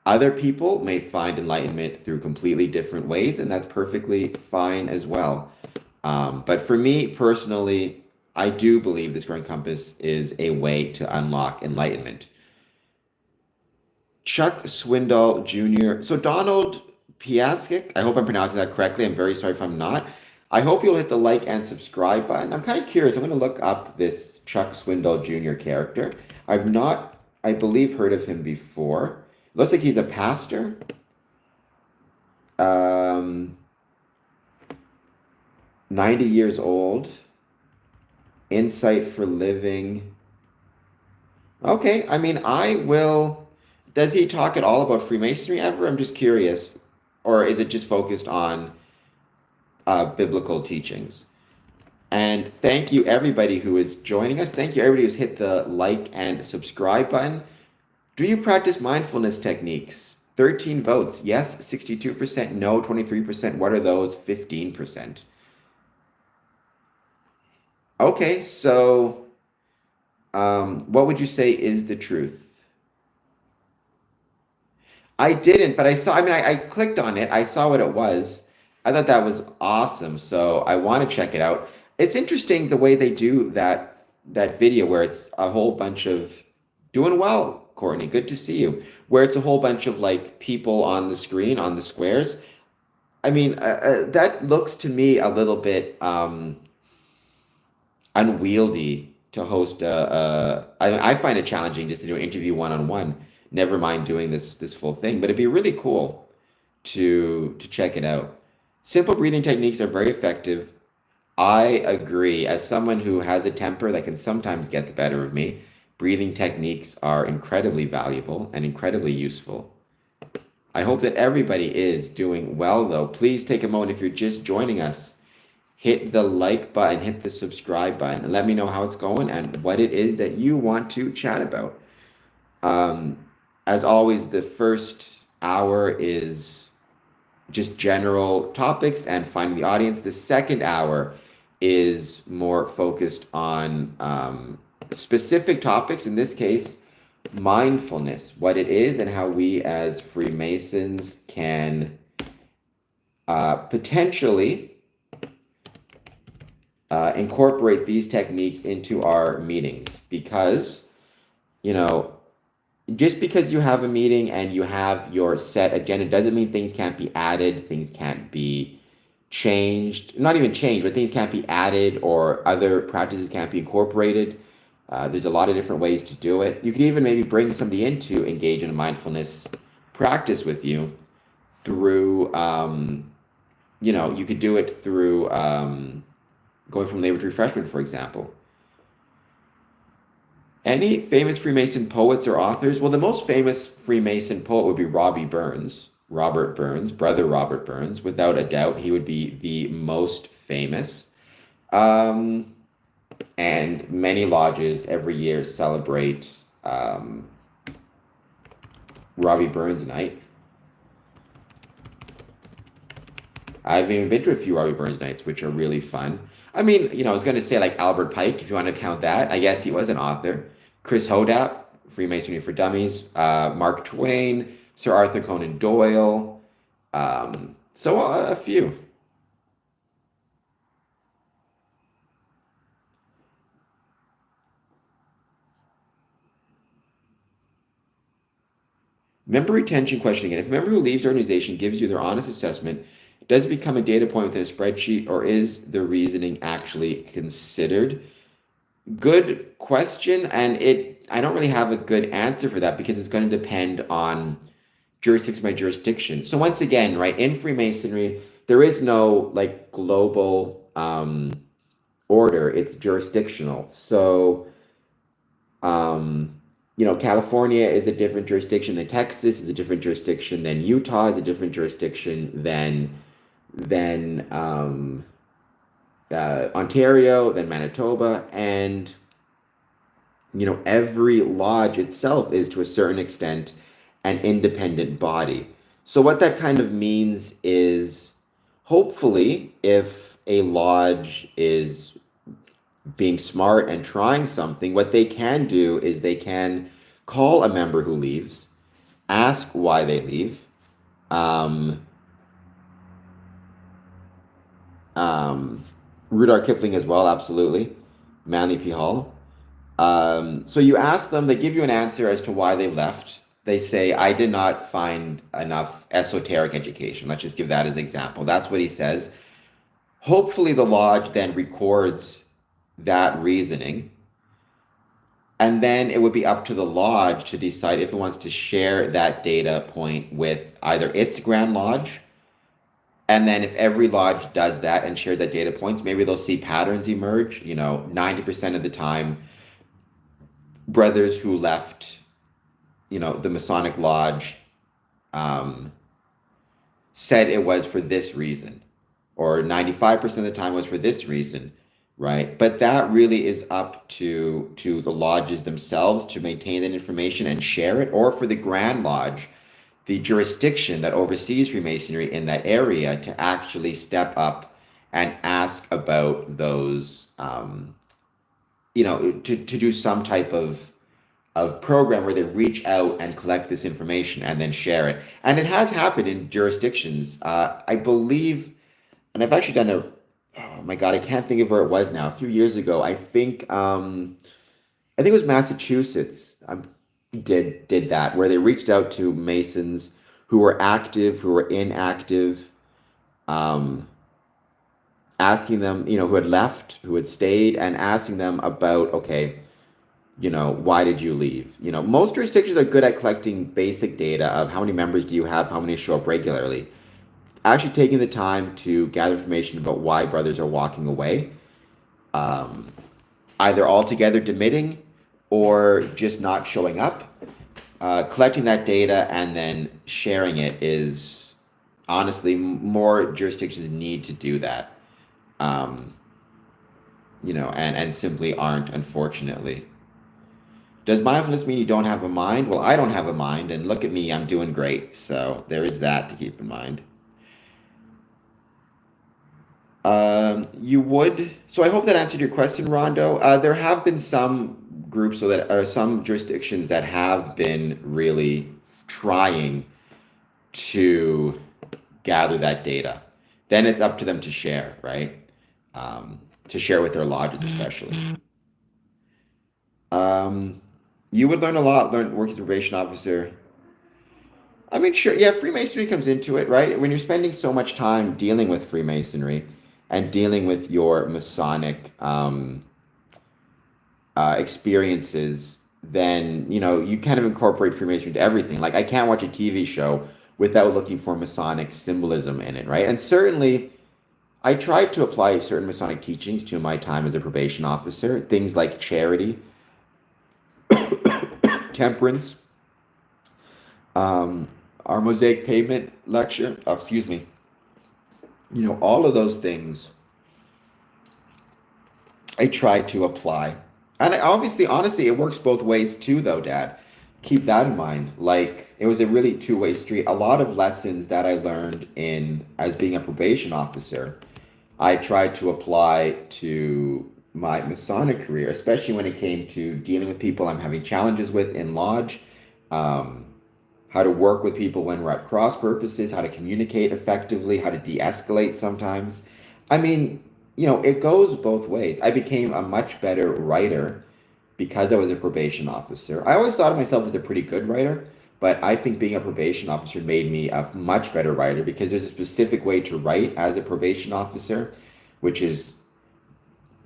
[SPEAKER 1] Other people may find enlightenment through completely different ways, and that's perfectly fine as well. But for me personally, I do believe the square and compass is a way to unlock enlightenment. Chuck Swindoll Jr. So Donald Piaskic, I hope I'm pronouncing that correctly. I'm very sorry if I'm not. I hope you'll hit the like and subscribe button. I'm kind of curious. I'm going to look up this Chuck Swindoll Jr. character. I've not, I believe, heard of him before. Looks like he's a pastor. Um, 90 years old. Insight for living. Okay, I mean, I will. Does he talk at all about Freemasonry ever? I'm just curious. Or is it just focused on biblical teachings? And thank you, everybody who is joining us. Thank you, everybody who's hit the like and subscribe button. Do you practice mindfulness techniques? 13 votes. Yes, 62%. No, 23%. What are those? 15%. Okay, so what would you say is the truth? I didn't, but I clicked on it. I saw what it was. I thought that was awesome. So I want to check it out. It's interesting the way they do that video where it's a whole bunch of doing well, Courtney. Good to see you. Where it's a whole bunch of like people on the screen on the squares. I mean, that looks to me a little bit unwieldy to host I find it challenging just to do an interview one-on-one. Never mind doing this full thing, but it'd be really cool to check it out. Simple breathing techniques are very effective. I agree. As someone who has a temper that can sometimes get the better of me, breathing techniques are incredibly valuable and incredibly useful. I hope that everybody is doing well, though. Please take a moment if you're just joining us. Hit the like button, hit the subscribe button, and let me know how it's going and what it is that you want to chat about. As always, the first hour is just general topics and finding the audience. The second hour is more focused on specific topics. In this case, mindfulness, what it is, and how we as Freemasons can potentially incorporate these techniques into our meetings. Because, just because you have a meeting and you have your set agenda doesn't mean things can't be added, things can't be changed, not even changed, but things can't be added or other practices can't be incorporated. There's a lot of different ways to do it. You could even maybe bring somebody in to engage in a mindfulness practice with you through, you could do it through going from labor to refreshment, for example. Any famous Freemason poets or authors? Well, the most famous Freemason poet would be Robert Burns, brother Robert Burns. Without a doubt, he would be the most famous. And many lodges every year celebrate Robbie Burns Night. I've even been to a few Robbie Burns nights, which are really fun. I mean, I was going to say like Albert Pike, if you want to count that. I guess he was an author. Chris Hodap, Freemasonry for Dummies. Mark Twain, Sir Arthur Conan Doyle. So a few. Member retention question again. If a member who leaves the organization gives you their honest assessment, does it become a data point within a spreadsheet, or is the reasoning actually considered? Good question, and I don't really have a good answer for that because it's going to depend on jurisdiction by jurisdiction. So once again, right, in Freemasonry, there is no like global order, it's jurisdictional. So California is a different jurisdiction than Texas, is a different jurisdiction than Utah, is a different jurisdiction than Ontario, than Manitoba, and every lodge itself is to a certain extent an independent body. So what that kind of means is, hopefully, if a lodge is being smart and trying something, what they can do is they can call a member who leaves, ask why they leave. Rudyard Kipling as well, absolutely. Manly P. Hall. So you ask them, they give you an answer as to why they left. They say, I did not find enough esoteric education. Let's just give that as an example. That's what he says. Hopefully the lodge then records that reasoning. And then it would be up to the lodge to decide if it wants to share that data point with either its Grand Lodge. And then if every lodge does that and shares that data points, maybe they'll see patterns emerge. 90% of the time, brothers who left, the Masonic Lodge said it was for this reason, or 95% of the time was for this reason, right? But that really is up to the lodges themselves to maintain that information and share it, or for the Grand Lodge, the jurisdiction that oversees Freemasonry in that area, to actually step up and ask about those, to do some type of program where they reach out and collect this information and then share it. And it has happened in jurisdictions. I believe, and I've actually done oh my God, I can't think of where it was now. A few years ago, I think it was Massachusetts. Did that, where they reached out to Masons who were active, who were inactive, asking them, who had left, who had stayed, and asking them about, okay, why did you leave? Most jurisdictions are good at collecting basic data of how many members do you have, how many show up regularly. Actually taking the time to gather information about why brothers are walking away, either altogether demitting or just not showing up. Collecting that data and then sharing it is, honestly, more jurisdictions need to do that. And simply aren't, unfortunately. Does mindfulness mean you don't have a mind? Well, I don't have a mind, and look at me, I'm doing great. So there is that to keep in mind. So I hope that answered your question, Rondo. There have been some groups, some jurisdictions that have been really trying to gather that data. Then it's up to them to share, right? To share with their lodges, especially. You would learn a lot, working as a probation officer. I mean, sure, yeah, Freemasonry comes into it, right? When you're spending so much time dealing with Freemasonry and dealing with your Masonic experiences, then, you kind of incorporate Freemasonry into everything. Like, I can't watch a TV show without looking for Masonic symbolism in it, right? And certainly, I tried to apply certain Masonic teachings to my time as a probation officer, things like charity, temperance, our Mosaic pavement lecture, excuse me, all of those things I try to apply. And honestly, it works both ways too, though, Dad. keep that in mind. Like it was a really two-way street. A lot of lessons that I learned in as being a probation officer, I tried to apply to my Masonic career, especially when it came to dealing with people I'm having challenges with in lodge, um, how to work with people when we're at cross purposes, how to communicate effectively, how to de-escalate sometimes. I mean, it goes both ways. I became a much better writer because I was a probation officer. I always thought of myself as a pretty good writer, but I think being a probation officer made me a much better writer because there's a specific way to write as a probation officer, which is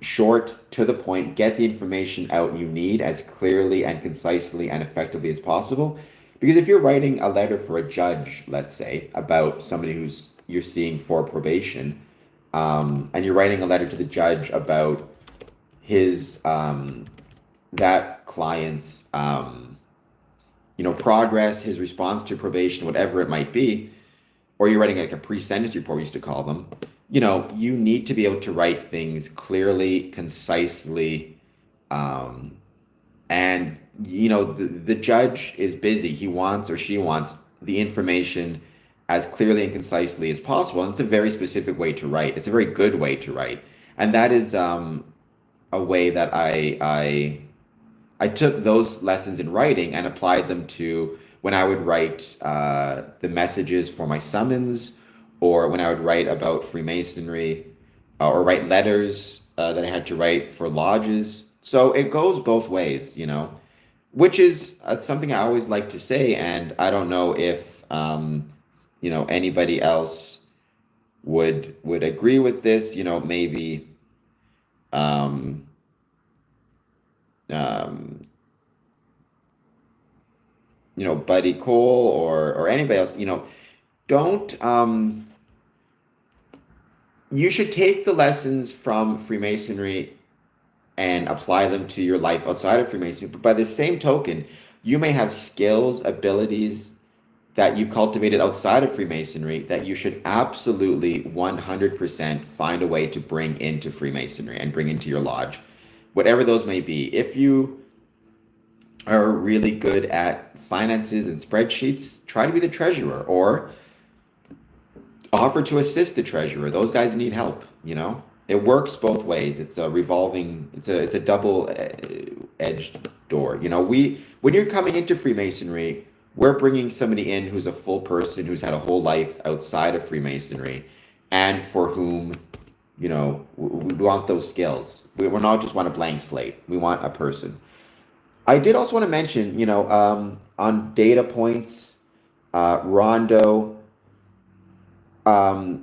[SPEAKER 1] short, to the point, get the information out you need as clearly and concisely and effectively as possible. Because if you're writing a letter for a judge, let's say, about somebody who's you're seeing for probation, and you're writing a letter to the judge about his that client's progress, his response to probation, whatever it might be, or you're writing like a pre-sentence report, we used to call them, you need to be able to write things clearly, concisely, and the judge is busy. He wants or she wants the information as clearly and concisely as possible. And it's a very specific way to write. It's a very good way to write. And that is a way that I took those lessons in writing and applied them to when I would write the messages for my summons, or when I would write about Freemasonry, or write letters that I had to write for lodges. So it goes both ways, which is something I always like to say. And I don't know if anybody else would agree with this. Maybe um, um, Buddy Cole or anybody else, don't you should take the lessons from Freemasonry and apply them to your life outside of Freemasonry. But by the same token, you may have skills, abilities that you cultivated outside of Freemasonry that you should absolutely 100% find a way to bring into Freemasonry and bring into your lodge, whatever those may be. If you are really good at finances and spreadsheets, try to be the treasurer or offer to assist the treasurer. Those guys need help. It works both ways. It's a revolving, it's a double edged door. When you're coming into Freemasonry, we're bringing somebody in who's a full person, who's had a whole life outside of Freemasonry, and for whom, we want those skills. We're not just want a blank slate. We want a person. I did also want to mention, on data points, Rondo,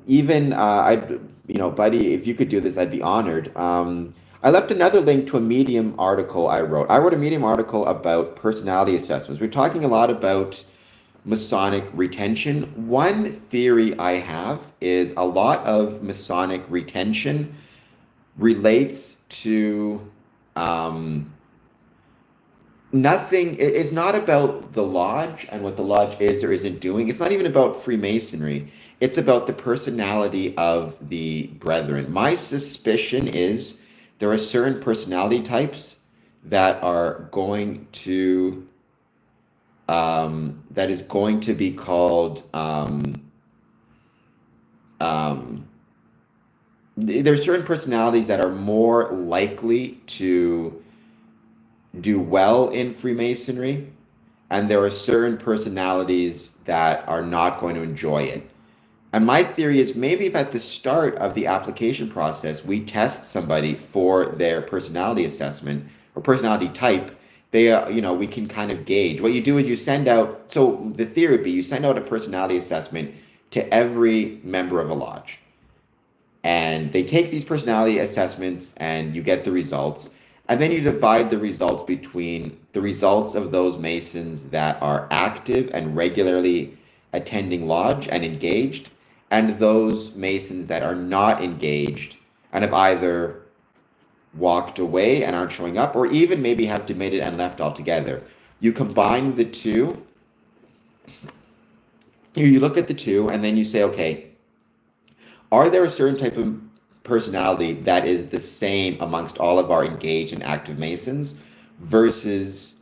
[SPEAKER 1] even Buddy, if you could do this, I'd be honored. I left another link to a Medium article I wrote. I wrote a Medium article about personality assessments. We're talking a lot about Masonic retention. One theory I have is a lot of Masonic retention relates to nothing. It's not about the lodge and what the lodge is or isn't doing. It's not even about Freemasonry. It's about the personality of the brethren. My suspicion is there are certain personality types that are going to that is going to be called there are certain personalities that are more likely to do well in Freemasonry, and there are certain personalities that are not going to enjoy it. And my theory is maybe if at the start of the application process we test somebody for their personality assessment or personality type, we can kind of gauge. What you do is you send out, so the theory would be you send out a personality assessment to every member of a lodge. And they take these personality assessments and you get the results. And then you divide the results between the results of those Masons that are active and regularly attending lodge and engaged, and those Masons that are not engaged and have either walked away and aren't showing up, or even maybe have demitted and left altogether. You combine the two, you look at the two, and then you say, okay, are there a certain type of personality that is the same amongst all of our engaged and active Masons versus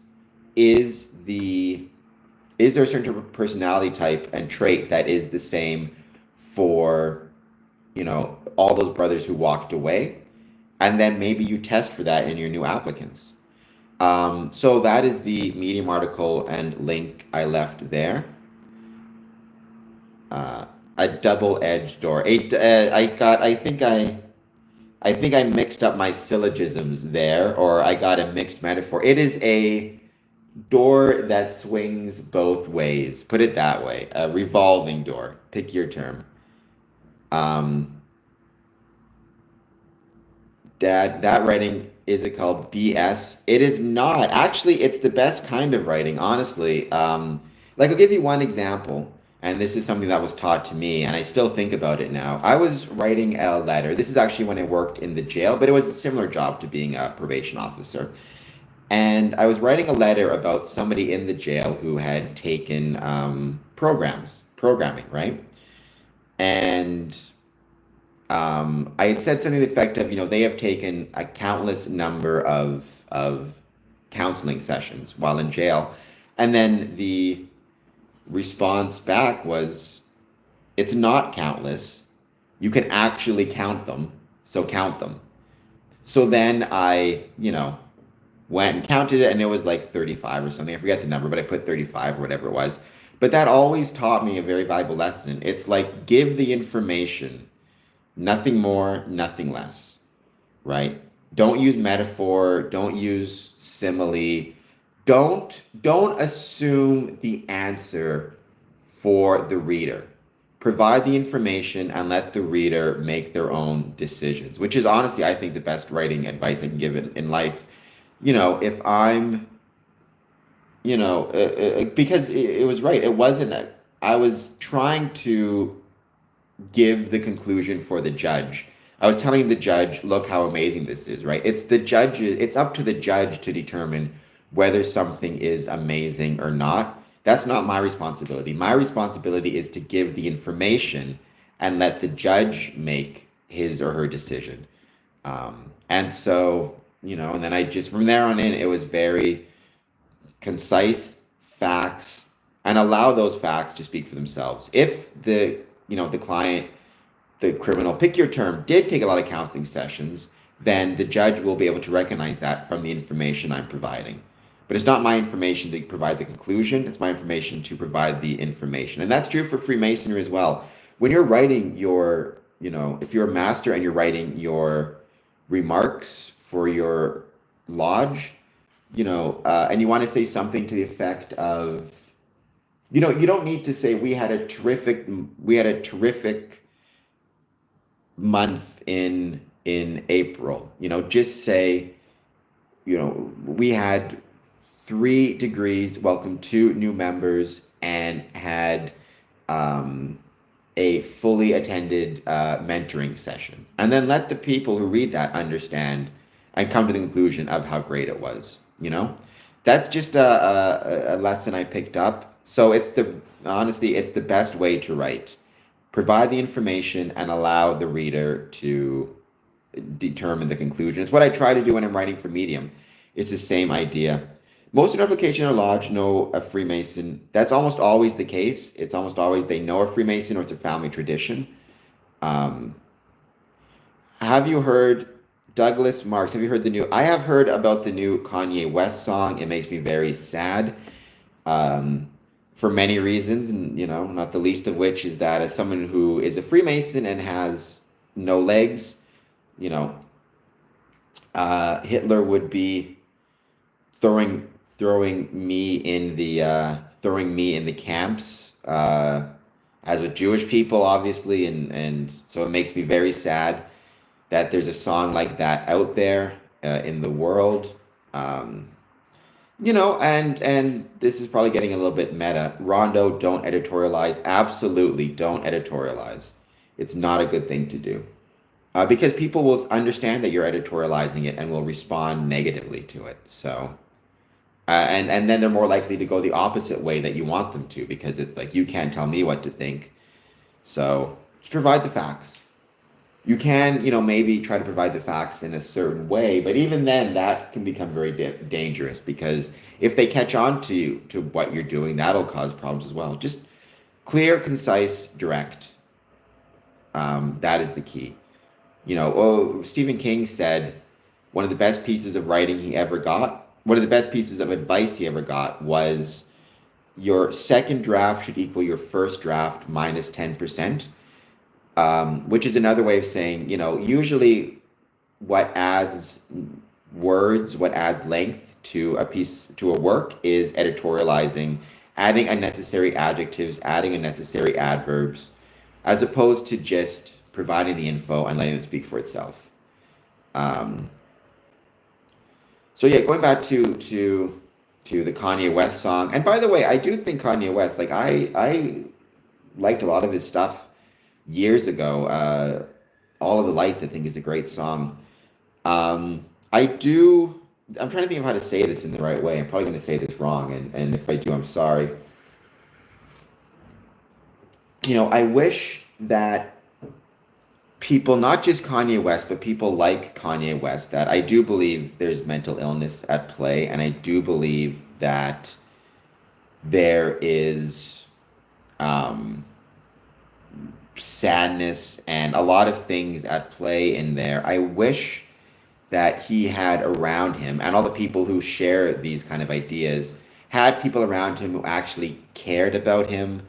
[SPEAKER 1] is there a certain personality type and trait that is the same for, all those brothers who walked away? And then maybe you test for that in your new applicants. So that is the Medium article and link I left there. A double-edged door. I think I mixed up my syllogisms there, or I got a mixed metaphor. It is a door that swings both ways. Put it that way. A revolving door. Pick your term. Um, Dad, that writing, is it called BS? It is not. Actually, it's the best kind of writing, honestly. Like, I'll give you one example, and this is something that was taught to me, and I still think about it now. I was writing a letter. This is actually when I worked in the jail, but it was a similar job to being a probation officer. And I was writing a letter about somebody in the jail who had taken programming, right? And I had said something to the effect of, they have taken a countless number of counseling sessions while in jail. And then the response back was, it's not countless. You can actually count them, so count them. So then I, went and counted it, and it was like 35 or something. I forget the number, but I put 35 or whatever it was. But that always taught me a very valuable lesson. It's like, give the information, nothing more, nothing less, right? Don't use metaphor, don't use simile. Don't assume the answer for the reader. Provide the information and let the reader make their own decisions, which is honestly, I think, the best writing advice I can give in life. If I'm, because it was right. It wasn't, I was trying to give the conclusion for the judge. I was telling the judge, look how amazing this is, right? It's up to the judge to determine whether something is amazing or not. That's not my responsibility. My responsibility is to give the information and let the judge make his or her decision. And so, and then I just, from there on in, it was very concise facts and allow those facts to speak for themselves. If the client, the criminal, pick your term, did take a lot of counseling sessions, then the judge will be able to recognize that from the information I'm providing. But it's not my information to provide the conclusion, it's my information to provide the information. And that's true for Freemasonry as well. When you're writing your, if you're a master and you're writing your remarks for your lodge, and you want to say something to the effect of, you don't need to say we had a terrific month in April. Just say, we had 3 degrees, welcomed 2 new members, and had a fully attended mentoring session. And then let the people who read that understand and come to the conclusion of how great it was. That's just a lesson I picked up. So honestly, it's the best way to write. Provide the information and allow the reader to determine the conclusion. It's what I try to do when I'm writing for Medium. It's the same idea. Most of the application or lodge know a Freemason. That's almost always the case. It's almost always they know a Freemason or it's a family tradition. Have you heard Douglas Marks? Have you heard I have heard about the new Kanye West song. It makes me very sad. For many reasons, and not the least of which is that as someone who is a Freemason and has no legs, Hitler would be throwing me in the camps, as with Jewish people, obviously, and so it makes me very sad that there's a song like that out there in the world. And this is probably getting a little bit meta. Rondo, don't editorialize. Absolutely, don't editorialize. It's not a good thing to do. Because people will understand that you're editorializing it and will respond negatively to it. So, and then they're more likely to go the opposite way that you want them to, because it's like, you can't tell me what to think. So, just provide the facts. You can, maybe try to provide the facts in a certain way, but even then, that can become very dangerous because if they catch on to what you're doing, that'll cause problems as well. Just clear, concise, direct. That is the key. Stephen King said one of the best pieces of writing he ever got, one of the best pieces of advice he ever got was your second draft should equal your first draft minus 10%, which is another way of saying, usually what adds words, what adds length to a piece, to a work is editorializing, adding unnecessary adjectives, adding unnecessary adverbs, as opposed to just providing the info and letting it speak for itself. Um, so yeah, going back to the Kanye West song. And by the way, I do think Kanye West, like I liked a lot of his stuff years ago. All of the Lights, I think, is a great song. I do. I'm trying to think of how to say this in the right way. I'm probably going to say this wrong, and if I do, I'm sorry. I wish that people, not just Kanye West, but people like Kanye West, that I do believe there's mental illness at play, and I do believe that there is um, sadness and a lot of things at play in there. I wish that he had around him and all the people who share these kind of ideas had people around him who actually cared about him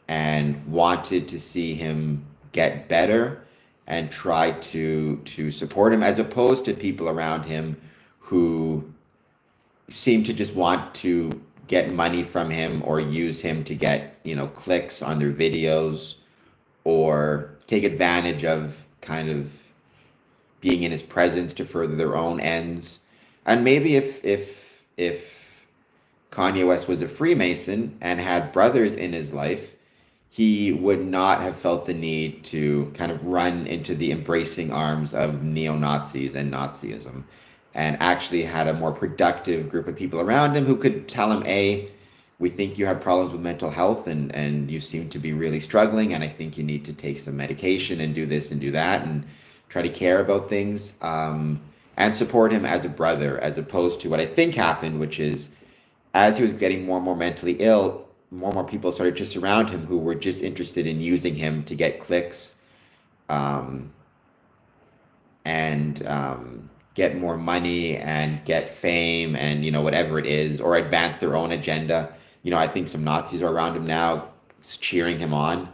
[SPEAKER 1] and wanted to see him get better and tried to support him as opposed to people around him who seem to just want to get money from him or use him to get, clicks on their videos or take advantage of kind of being in his presence to further their own ends. And maybe if Kanye West was a Freemason and had brothers in his life, he would not have felt the need to kind of run into the embracing arms of neo-Nazis and Nazism, and actually had a more productive group of people around him who could tell him, A, we think you have problems with mental health and you seem to be really struggling, and I think you need to take some medication and do this and do that and try to care about things, and support him as a brother, as opposed to what I think happened, which is as he was getting more and more mentally ill, more and more people started to surround him who were just interested in using him to get clicks, um, and get more money and get fame and whatever it is, or advance their own agenda. I think some Nazis are around him now, cheering him on.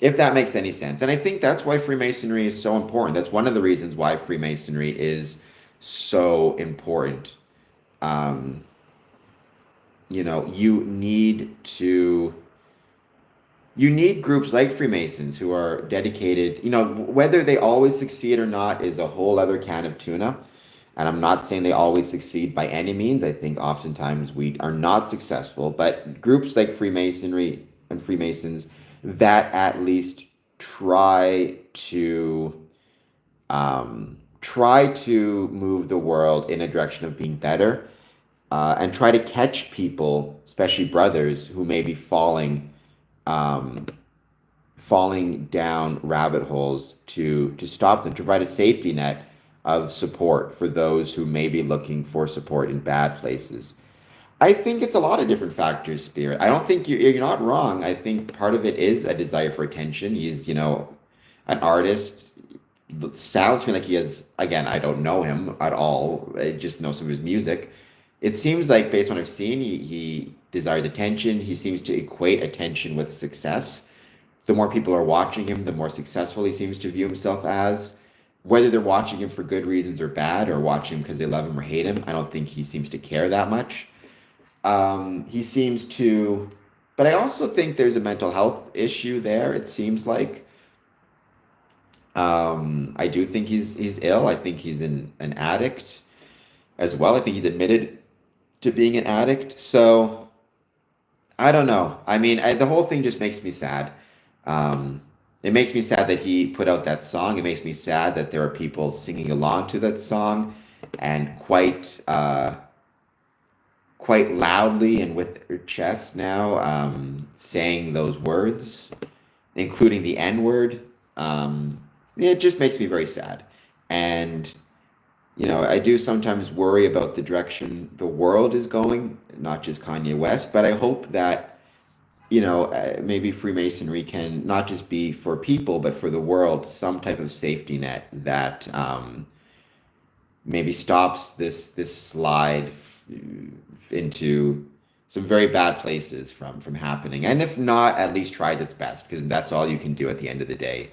[SPEAKER 1] If that makes any sense. And I think that's why Freemasonry is so important. That's one of the reasons why Freemasonry is so important. Um, you need to you need groups like Freemasons who are dedicated, whether they always succeed or not is a whole other can of tuna. And I'm not saying they always succeed by any means. I think oftentimes we are not successful, but groups like Freemasonry and Freemasons that at least try to move the world in a direction of being better, and try to catch people, especially brothers, who may be um, falling down rabbit holes to stop them, to provide a safety net of support for those who may be looking for support in bad places. I think it's a lot of different factors, Spirit. I don't think you're not wrong. I think part of it is a desire for attention. He's, an artist. Sounds to me like he has, again, I don't know him at all. I just know some of his music. It seems like, based on what I've seen, he desires attention. He seems to equate attention with success. The more people are watching him, the more successful he seems to view himself as. Whether they're watching him for good reasons or bad, or watching him because they love him or hate him, I don't think he seems to care that much. He seems to, but I also think there's a mental health issue there. It seems like, I do think he's ill. I think he's an addict as well. I think he's admitted to being an addict. So I don't know. I mean, the whole thing just makes me sad. It makes me sad that he put out that song. It makes me sad that there are people singing along to that song and quite loudly and with their chest now, saying those words, including the N word. Um, it just makes me very sad. And, I do sometimes worry about the direction the world is going, not just Kanye West, but I hope that, maybe Freemasonry can not just be for people, but for the world, some type of safety net that maybe stops this slide into some very bad places from happening. And if not, at least tries its best, because that's all you can do at the end of the day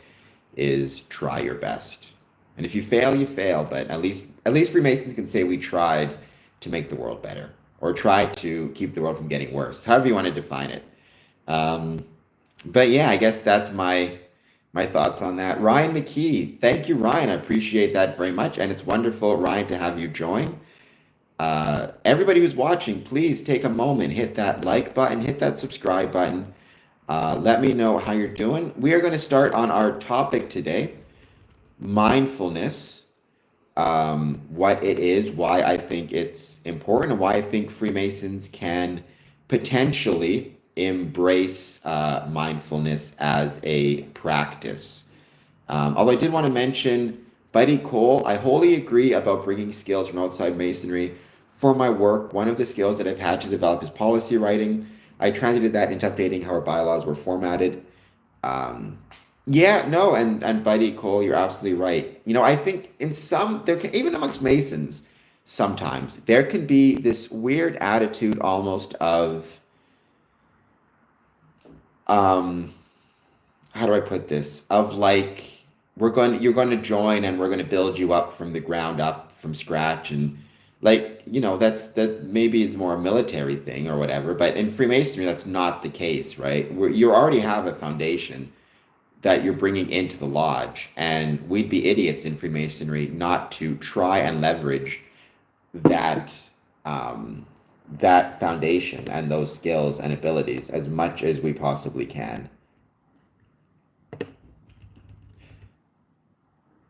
[SPEAKER 1] is try your best. And if you fail, you fail. But at least Freemasons can say we tried to make the world better, or try to keep the world from getting worse, however you want to define it. Um, but yeah, I guess that's my thoughts on that. Ryan McKee, thank you, Ryan. I appreciate that very much, and it's wonderful, Ryan, to have you join. Everybody who's watching, please take a moment, hit that like button, hit that subscribe button. Let me know how you're doing. We are going to start on our topic today, mindfulness, what it is, why I think it's important, and why I think Freemasons can potentially embrace mindfulness as a practice. Although I did want to mention Buddy Cole, I wholly agree about bringing skills from outside Masonry for my work. One of the skills that I've had to develop is policy writing. I translated that into updating how our bylaws were formatted. Um, yeah, no, and Buddy Cole, you're absolutely right. I think in some there can even amongst Masons, sometimes there can be this weird attitude almost of um how do I put this? Of like you're going to join and we're going to build you up from the ground up from scratch, and like, that maybe is more a military thing or whatever, but in Freemasonry that's not the case, right? Where you already have a foundation that you're bringing into the lodge, and we'd be idiots in Freemasonry not to try and leverage that um that foundation and those skills and abilities as much as we possibly can.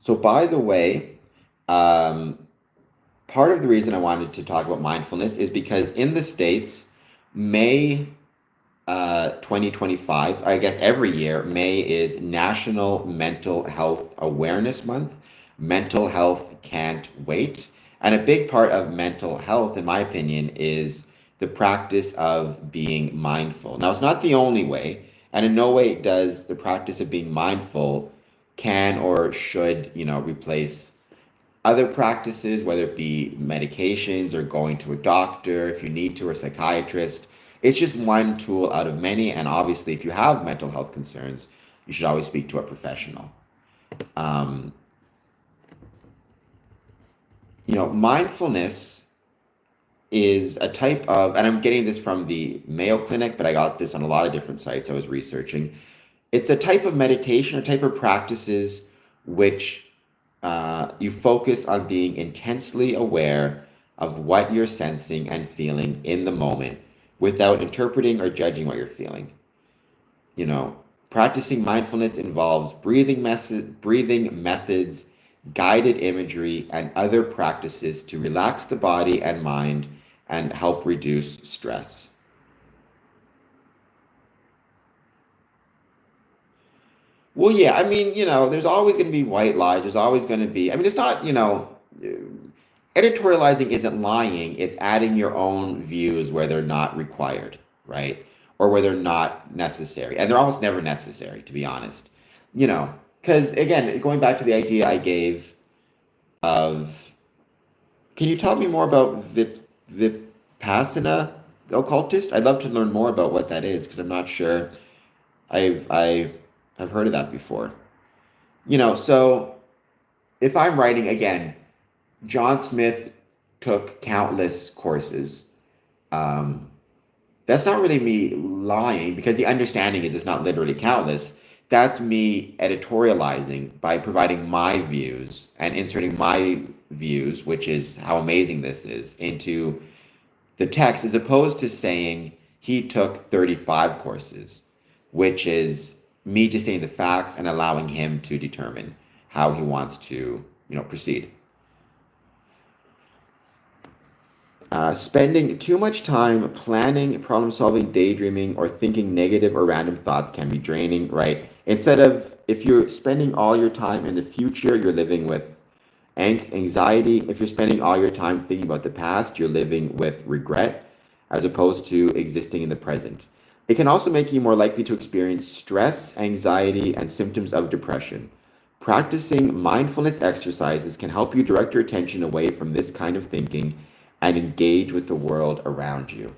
[SPEAKER 1] So, by the way, um, part of the reason I wanted to talk about mindfulness is because in the States, May 2025, I guess every year, May is National Mental Health Awareness Month. Mental health can't wait. And a big part of mental health, in my opinion, is the practice of being mindful. Now, it's not the only way, and in no way does the practice of being mindful can or should, replace other practices, whether it be medications or going to a doctor if you need to, or a psychiatrist. It's just one tool out of many. And obviously, if you have mental health concerns, you should always speak to a professional. Um, Mindfulness is a type of, and I'm getting this from the Mayo Clinic, but I got this on a lot of different sites I was researching. It's a type of meditation, a type of practices which you focus on being intensely aware of what you're sensing and feeling in the moment without interpreting or judging what you're feeling. You know, Practicing mindfulness involves breathing methods, guided imagery, and other practices to relax the body and mind and help reduce stress. Well, yeah, I mean, there's always going to be white lies. There's always going to be, I mean, it's not, editorializing isn't lying, it's adding your own views where they're not required, right? Or where they're not necessary. And they're almost never necessary, to be honest. You know, because again, going back to the idea I gave of, can you tell me more about Vipassana occultist? I'd love to learn more about what that is because I'm not sure. I've heard of that before. So if I'm writing again, John Smith took countless courses. Um, that's not really me lying because the understanding is it's not literally countless. That's me editorializing by providing my views and inserting my views, which is how amazing this is, into the text, as opposed to saying he took 35 courses, which is me just saying the facts and allowing him to determine how he wants to, proceed. Spending too much time planning, problem solving, daydreaming, or thinking negative or random thoughts can be draining, right? Instead of if you're spending all your time in the future, you're living with anxiety. If you're spending all your time thinking about the past, you're living with regret as opposed to existing in the present. It can also make you more likely to experience stress, anxiety, and symptoms of depression. Practicing mindfulness exercises can help you direct your attention away from this kind of thinking and engage with the world around you.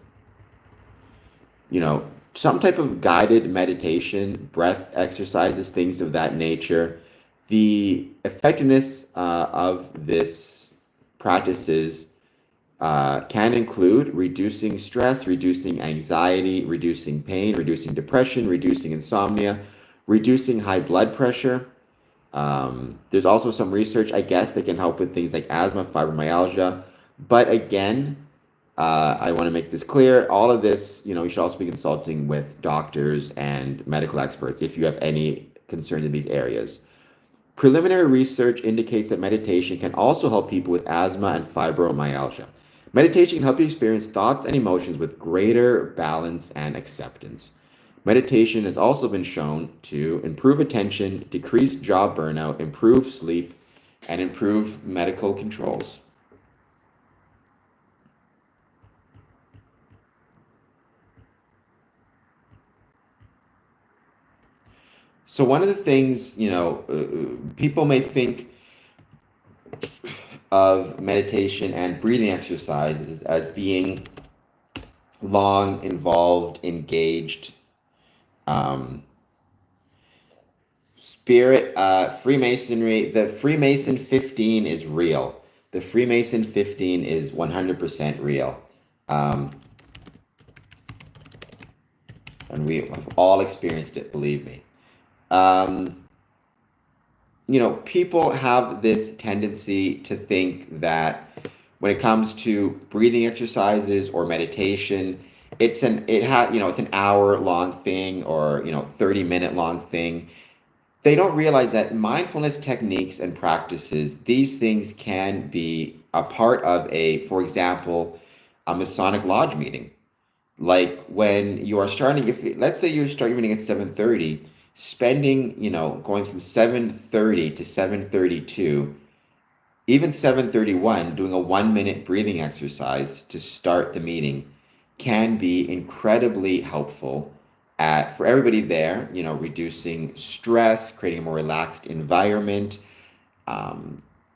[SPEAKER 1] You know, some type of guided meditation, breath exercises, things of that nature. The effectiveness of this practices can include reducing stress, reducing anxiety, reducing pain, reducing depression, reducing insomnia, reducing high blood pressure. There's also some research, I guess, that can help with things like asthma, fibromyalgia. But again, I want to make this clear. All of this, you should also be consulting with doctors and medical experts if you have any concerns in these areas. Preliminary research indicates that meditation can also help people with asthma and fibromyalgia. Meditation can help you experience thoughts and emotions with greater balance and acceptance. Meditation has also been shown to improve attention, decrease job burnout, improve sleep, and improve medical controls. So one of the things, people may think of meditation and breathing exercises as being long, involved, engaged. Freemasonry, the Freemason 15 is real. The Freemason 15 is 100% real. And we have all experienced it, believe me. People have this tendency to think that when it comes to breathing exercises or meditation, it's an hour long thing or 30-minute long thing. They don't realize that mindfulness techniques and practices, these things can be a part of for example, a Masonic Lodge meeting. Like when you are starting, let's say you start your meeting at 7:30, spending, going from 7:30 to 7:32, even 7:31, doing a 1-minute breathing exercise to start the meeting can be incredibly helpful for everybody there, reducing stress, creating a more relaxed environment,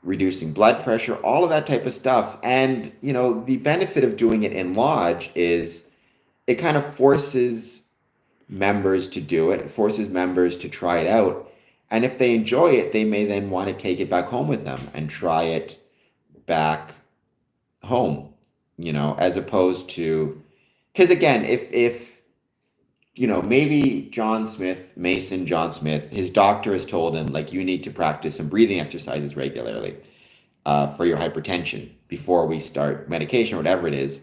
[SPEAKER 1] reducing blood pressure, all of that type of stuff. And, the benefit of doing it in lodge is it kind of forces members to do it, forces members to try it out. And if they enjoy it, they may then want to take it back home with them and try it back home, as opposed to, because again, if maybe Mason John Smith, his doctor has told him, like, you need to practice some breathing exercises regularly for your hypertension before we start medication or whatever it is.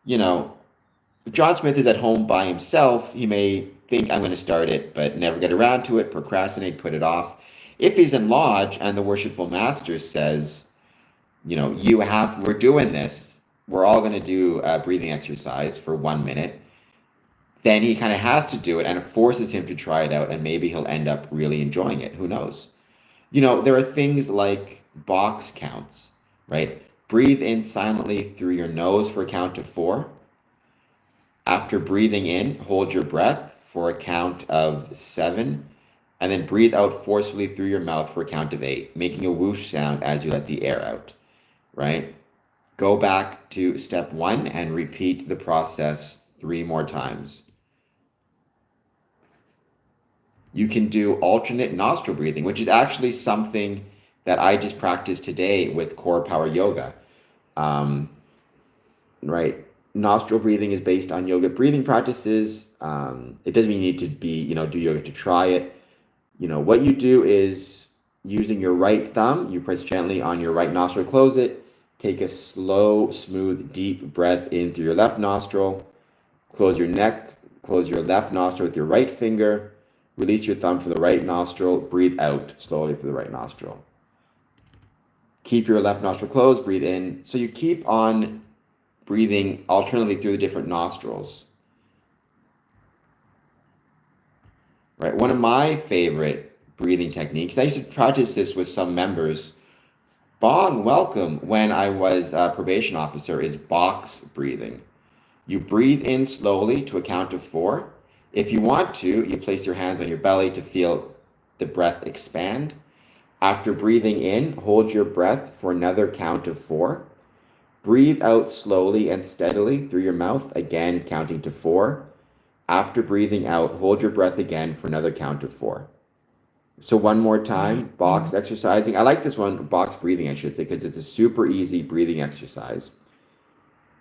[SPEAKER 1] If John Smith is at home by himself, he may think, I'm going to start it, but never get around to it, procrastinate, put it off. If he's in lodge and the worshipful master says, we're doing this, we're all going to do a breathing exercise for 1 minute, then he kind of has to do it, and it forces him to try it out, and maybe he'll end up really enjoying it. Who knows? There are things like box counts, right? Breathe in silently through your nose for a count of 4. After breathing in, hold your breath for a count of 7, and then breathe out forcefully through your mouth for a count of 8, making a whoosh sound as you let the air out, right? Go back to step 1 and repeat the process 3 more times. You can do alternate nostril breathing, which is actually something that I just practiced today with Core Power Yoga, right? Nostril breathing is based on yoga breathing practices. It doesn't mean you need to do yoga to try it. What you do is using your right thumb, you press gently on your right nostril, close it, take a slow, smooth, deep breath in through your left nostril, close your neck, close your left nostril with your right finger, release your thumb from the right nostril, breathe out slowly through the right nostril. Keep your left nostril closed, breathe in. So you keep on breathing alternately through the different nostrils. Right. One of my favorite breathing techniques. I used to practice this with some members. Bong, welcome. When I was a probation officer, is box breathing. You breathe in slowly to a count of 4. If you want to, you place your hands on your belly to feel the breath expand. After breathing in, hold your breath for another count of 4. Breathe out slowly and steadily through your mouth, again counting to 4. After breathing out, hold your breath again for another count of 4. So one more time, box exercising. I like this one, box breathing, I should say, because it's a super easy breathing exercise.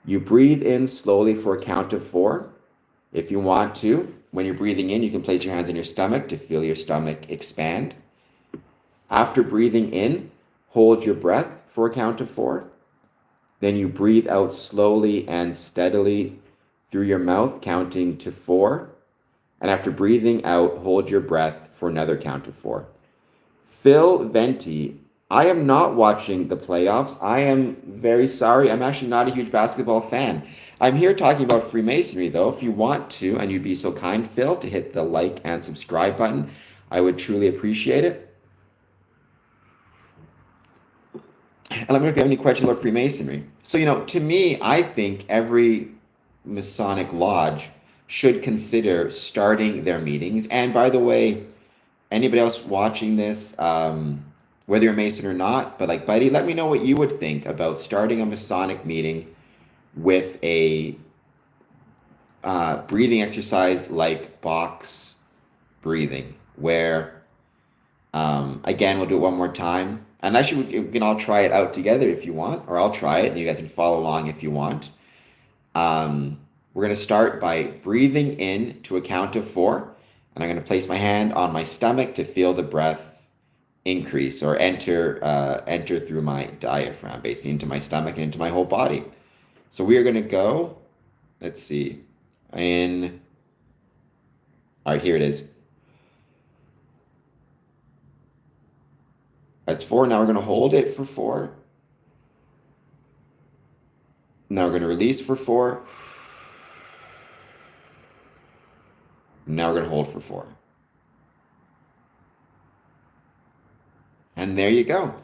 [SPEAKER 1] You breathe in slowly for a count of 4. If you want to, when you're breathing in, you can place your hands on your stomach to feel your stomach expand. After breathing in, hold your breath for a count of 4. Then you breathe out slowly and steadily through your mouth, counting to 4. And after breathing out, hold your breath for another count of 4. Phil Venti, I am not watching the playoffs. I am very sorry. I'm actually not a huge basketball fan. I'm here talking about Freemasonry, though. If you want to, and you'd be so kind, Phil, to hit the like and subscribe button, I would truly appreciate it. And let me know if you have any questions about Freemasonry. So, to me, I think every Masonic lodge should consider starting their meetings. And by the way, anybody else watching this, whether you're a Mason or not, but like, buddy, let me know what you would think about starting a Masonic meeting with a breathing exercise like box breathing, where, again, we'll do it one more time. And actually, we can all try it out together if you want, or I'll try it and you guys can follow along if you want. We're going to start by breathing in to a count of 4. And I'm going to place my hand on my stomach to feel the breath increase or enter through my diaphragm, basically into my stomach and into my whole body. So we are going to go, let's see, all right, here it is. That's 4. Now we're going to hold it for 4. Now we're going to release for 4. Now we're going to hold for 4. And there you go.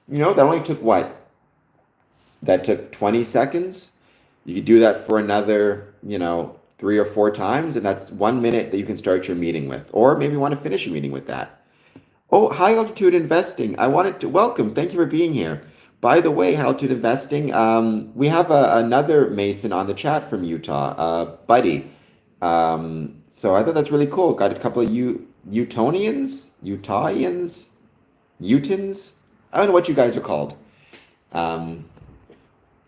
[SPEAKER 1] That only took what? That took 20 seconds. You could do that for another, 3 or 4 times, and that's 1 minute that you can start your meeting with. Or maybe you want to finish your meeting with that. Oh, High Altitude Investing. I wanted to welcome. Thank you for being here. By the way, High Altitude Investing, we have another Mason on the chat from Utah, Buddy. So I thought that's really cool. Got a couple of Utahians? Utahns? I don't know what you guys are called. The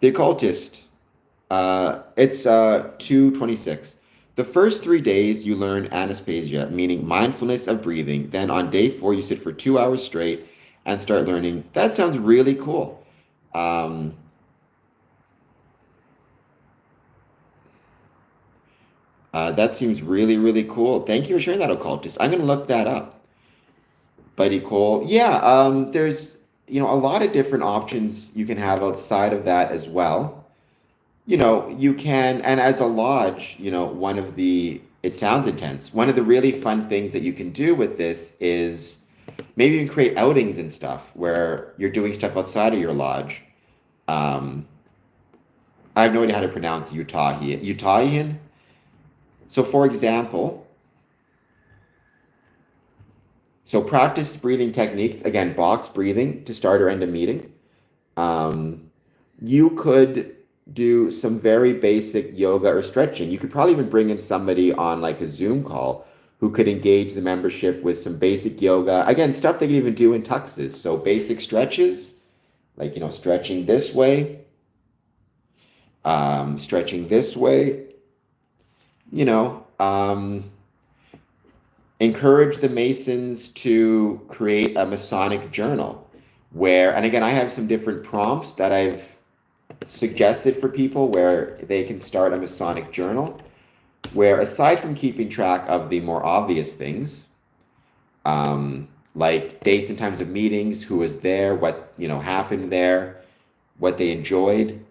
[SPEAKER 1] Occultist. It's 226. The first 3 days you learn anaspasia, meaning mindfulness of breathing. Then on day 4 you sit for 2 hours straight and start learning. That sounds really cool. That seems really, really cool. Thank you for sharing that, Occultist. I'm going to look that up. Buddy Cole. Yeah, there's, a lot of different options you can have outside of that as well. You can, and as a lodge, it sounds intense. One of the really fun things that you can do with this is maybe you can create outings and stuff where you're doing stuff outside of your lodge. I have no idea how to pronounce Utahian. So for example, practice breathing techniques, again, box breathing to start or end a meeting. You could do some very basic yoga or stretching. You could probably even bring in somebody on like a Zoom call who could engage the membership with some basic yoga. Again, stuff they can even do in tuxes. So basic stretches, like, stretching this way, stretching this way, encourage the Masons to create a Masonic journal where, and again, I have some different prompts that I've suggested for people where they can start a Masonic journal where, aside from keeping track of the more obvious things, like dates and times of meetings, who was there, what happened there, what they enjoyed,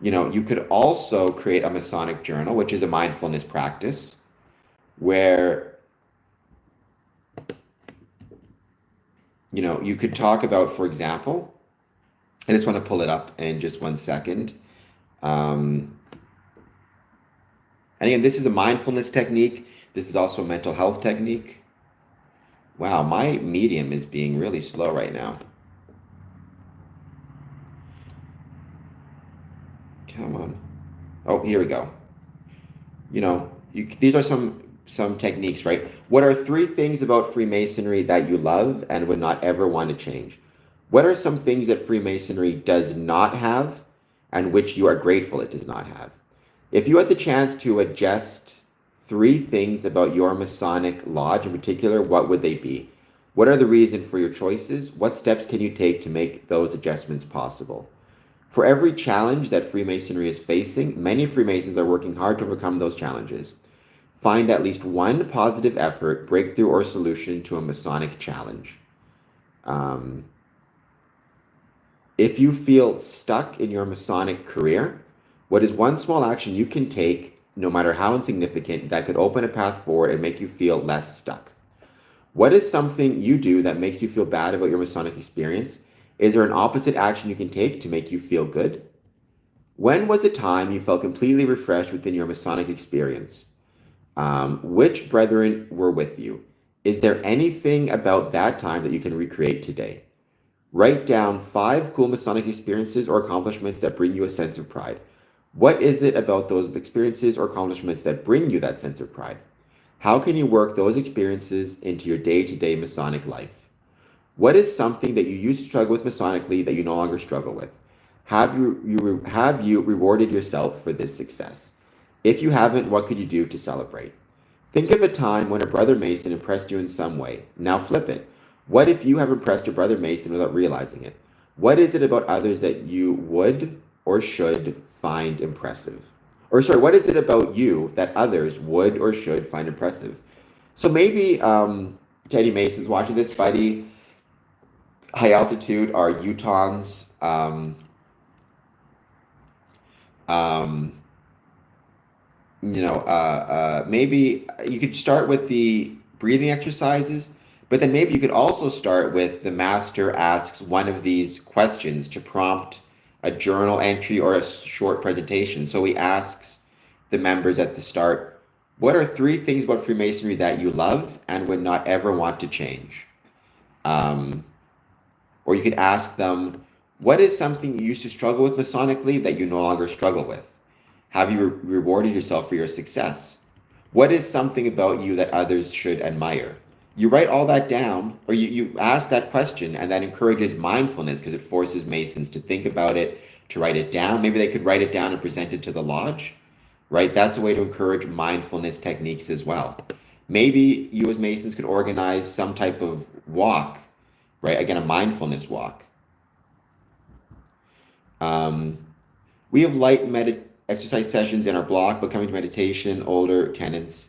[SPEAKER 1] you could also create a Masonic journal, which is a mindfulness practice, where you could talk about, for example, I just want to pull it up in just 1 second. And again, this is a mindfulness technique. This is also a mental health technique. Wow, my medium is being really slow right now. Come on. Oh, here we go. These are some techniques, right? What are 3 things about Freemasonry that you love and would not ever want to change? What are some things that Freemasonry does not have and which you are grateful it does not have? If you had the chance to adjust 3 things about your Masonic lodge in particular, what would they be? What are the reasons for your choices? What steps can you take to make those adjustments possible? For every challenge that Freemasonry is facing, many Freemasons are working hard to overcome those challenges. Find at least one positive effort, breakthrough, or solution to a Masonic challenge. If you feel stuck in your Masonic career, what is one small action you can take, no matter how insignificant, that could open a path forward and make you feel less stuck? What is something you do that makes you feel bad about your Masonic experience? Is there an opposite action you can take to make you feel good? When was a time you felt completely refreshed within your Masonic experience? Which brethren were with you? Is there anything about that time that you can recreate today? Write down 5 cool Masonic experiences or accomplishments that bring you a sense of pride. What is it about those experiences or accomplishments that bring you that sense of pride? How can you work those experiences into your day-to-day Masonic life? What is something that you used to struggle with Masonically that you no longer struggle with? Have you rewarded yourself for this success? If you haven't, what could you do to celebrate? Think of a time when a brother Mason impressed you in some way. Now flip it. What if you have impressed your brother Mason without realizing it? What is it about others that you would or should find impressive? What is it about you that others would or should find impressive? So maybe, Teddy Mason's watching this, buddy. High altitude are Utahns. Maybe you could start with the breathing exercises, but then maybe you could also start with the master asks one of these questions to prompt a journal entry or a short presentation. So he asks the members at the start, what are 3 things about Freemasonry that you love and would not ever want to change? Or you could ask them, what is something you used to struggle with Masonically that you no longer struggle with? Have you rewarded yourself for your success? What is something about you that others should admire? You write all that down, or you ask that question, and that encourages mindfulness because it forces Masons to think about it, to write it down. Maybe they could write it down and present it to the lodge, right? That's a way to encourage mindfulness techniques as well. Maybe you as Masons could organize some type of walk, right? Again, a mindfulness walk. We have light exercise sessions in our block, but coming to meditation, older tenants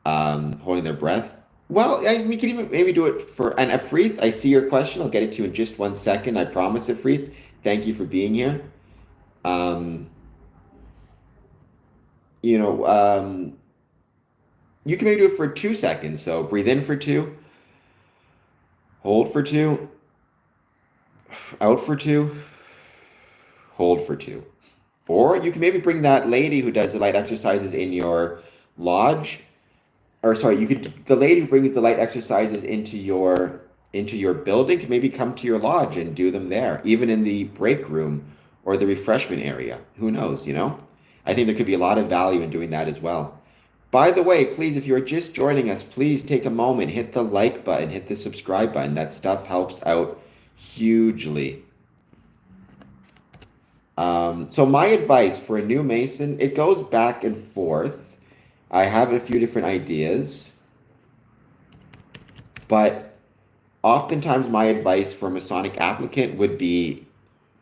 [SPEAKER 1] holding their breath. Well, we can even maybe do it for, and Afreeth, I see your question. I'll get it to you in just 1 second. I promise, Afreeth. Thank you for being here. You can maybe do it for 2 seconds. So breathe in for 2, hold for 2, out for 2, hold for 2. Or you can maybe bring that lady who does the light exercises in your lodge, the lady who brings the light exercises into your building can maybe come to your lodge and do them there, even in the break room or the refreshment area. Who knows, I think there could be a lot of value in doing that as well. By the way, please, if you're just joining us, please take a moment, hit the like button, hit the subscribe button. That stuff helps out hugely. So my advice for a new Mason, it goes back and forth. I have a few different ideas, but oftentimes my advice for a Masonic applicant would be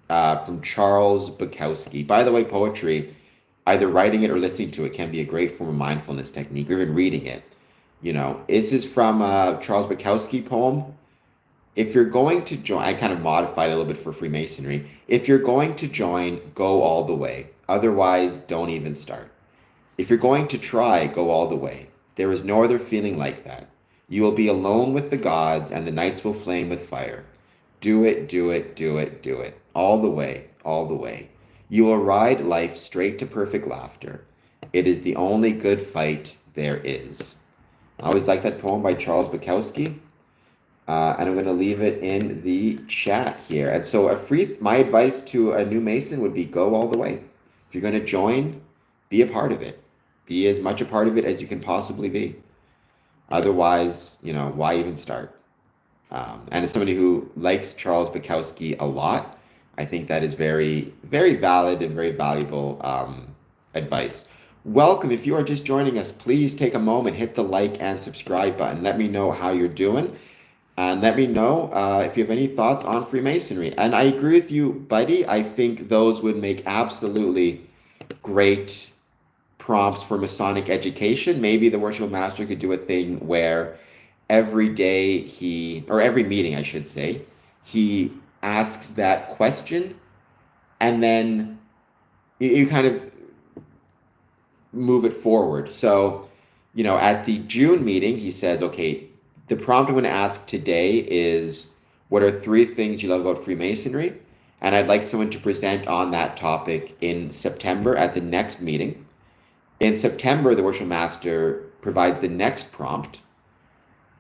[SPEAKER 1] from Charles Bukowski. By the way, poetry, either writing it or listening to it can be a great form of mindfulness technique, or even reading it. This is from a Charles Bukowski poem. If you're going to join, I kind of modified it a little bit for Freemasonry. If you're going to join, go all the way. Otherwise, don't even start. If you're going to try, go all the way. There is no other feeling like that. You will be alone with the gods, and the nights will flame with fire. Do it, do it, do it, do it. All the way, all the way. You will ride life straight to perfect laughter. It is the only good fight there is. I always like that poem by Charles Bukowski. And I'm going to leave it in the chat here. And so my advice to a new Mason would be go all the way. If you're going to join, be a part of it. Be as much a part of it as you can possibly be. Otherwise, why even start? And as somebody who likes Charles Bukowski a lot, I think that is very, very valid and very valuable advice. Welcome. If you are just joining us, please take a moment, hit the like and subscribe button. Let me know how you're doing. And let me know if you have any thoughts on Freemasonry. And I agree with you, buddy. I think those would make absolutely great prompts for Masonic education. Maybe the worshipful master could do a thing where every day or every meeting, I should say, he asks that question, and then you kind of move it forward. So, at the June meeting, he says, okay, the prompt I'm going to ask today is, what are 3 things you love about Freemasonry? And I'd like someone to present on that topic in September at the next meeting. In September, the worship master provides the next prompt,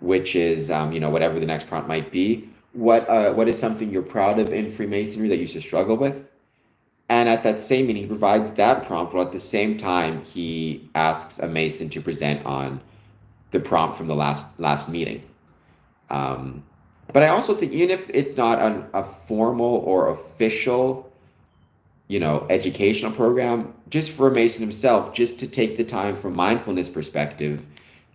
[SPEAKER 1] which is, whatever the next prompt might be. What is something you're proud of in Freemasonry that you used to struggle with? And at that same meeting, he provides that prompt, while at the same time, he asks a Mason to present on the prompt from the last meeting. But I also think, even if it's not a formal or official, educational program, just for a Mason himself, just to take the time from mindfulness perspective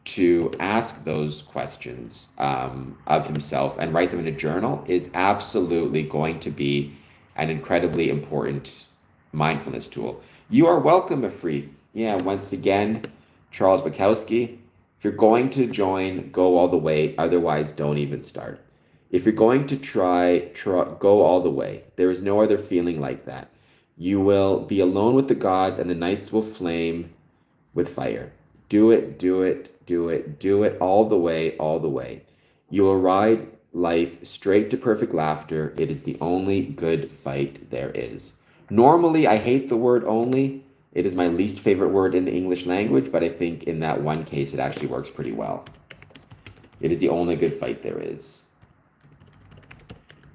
[SPEAKER 1] to ask those questions of himself and write them in a journal is absolutely going to be an incredibly important mindfulness tool. You are welcome, Afreeth. Yeah, once again, Charles Bukowski. If you're going to join, go all the way. Otherwise, don't even start. If you're going to try, go all the way. There is no other feeling like that. You will be alone with the gods, and the nights will flame with fire. Do it, do it, do it, do it all the way, all the way. You will ride life straight to perfect laughter. It is the only good fight there is. Normally, I hate the word only. It is my least favorite word in the English language, but I think in that one case, it actually works pretty well. It is the only good fight there is.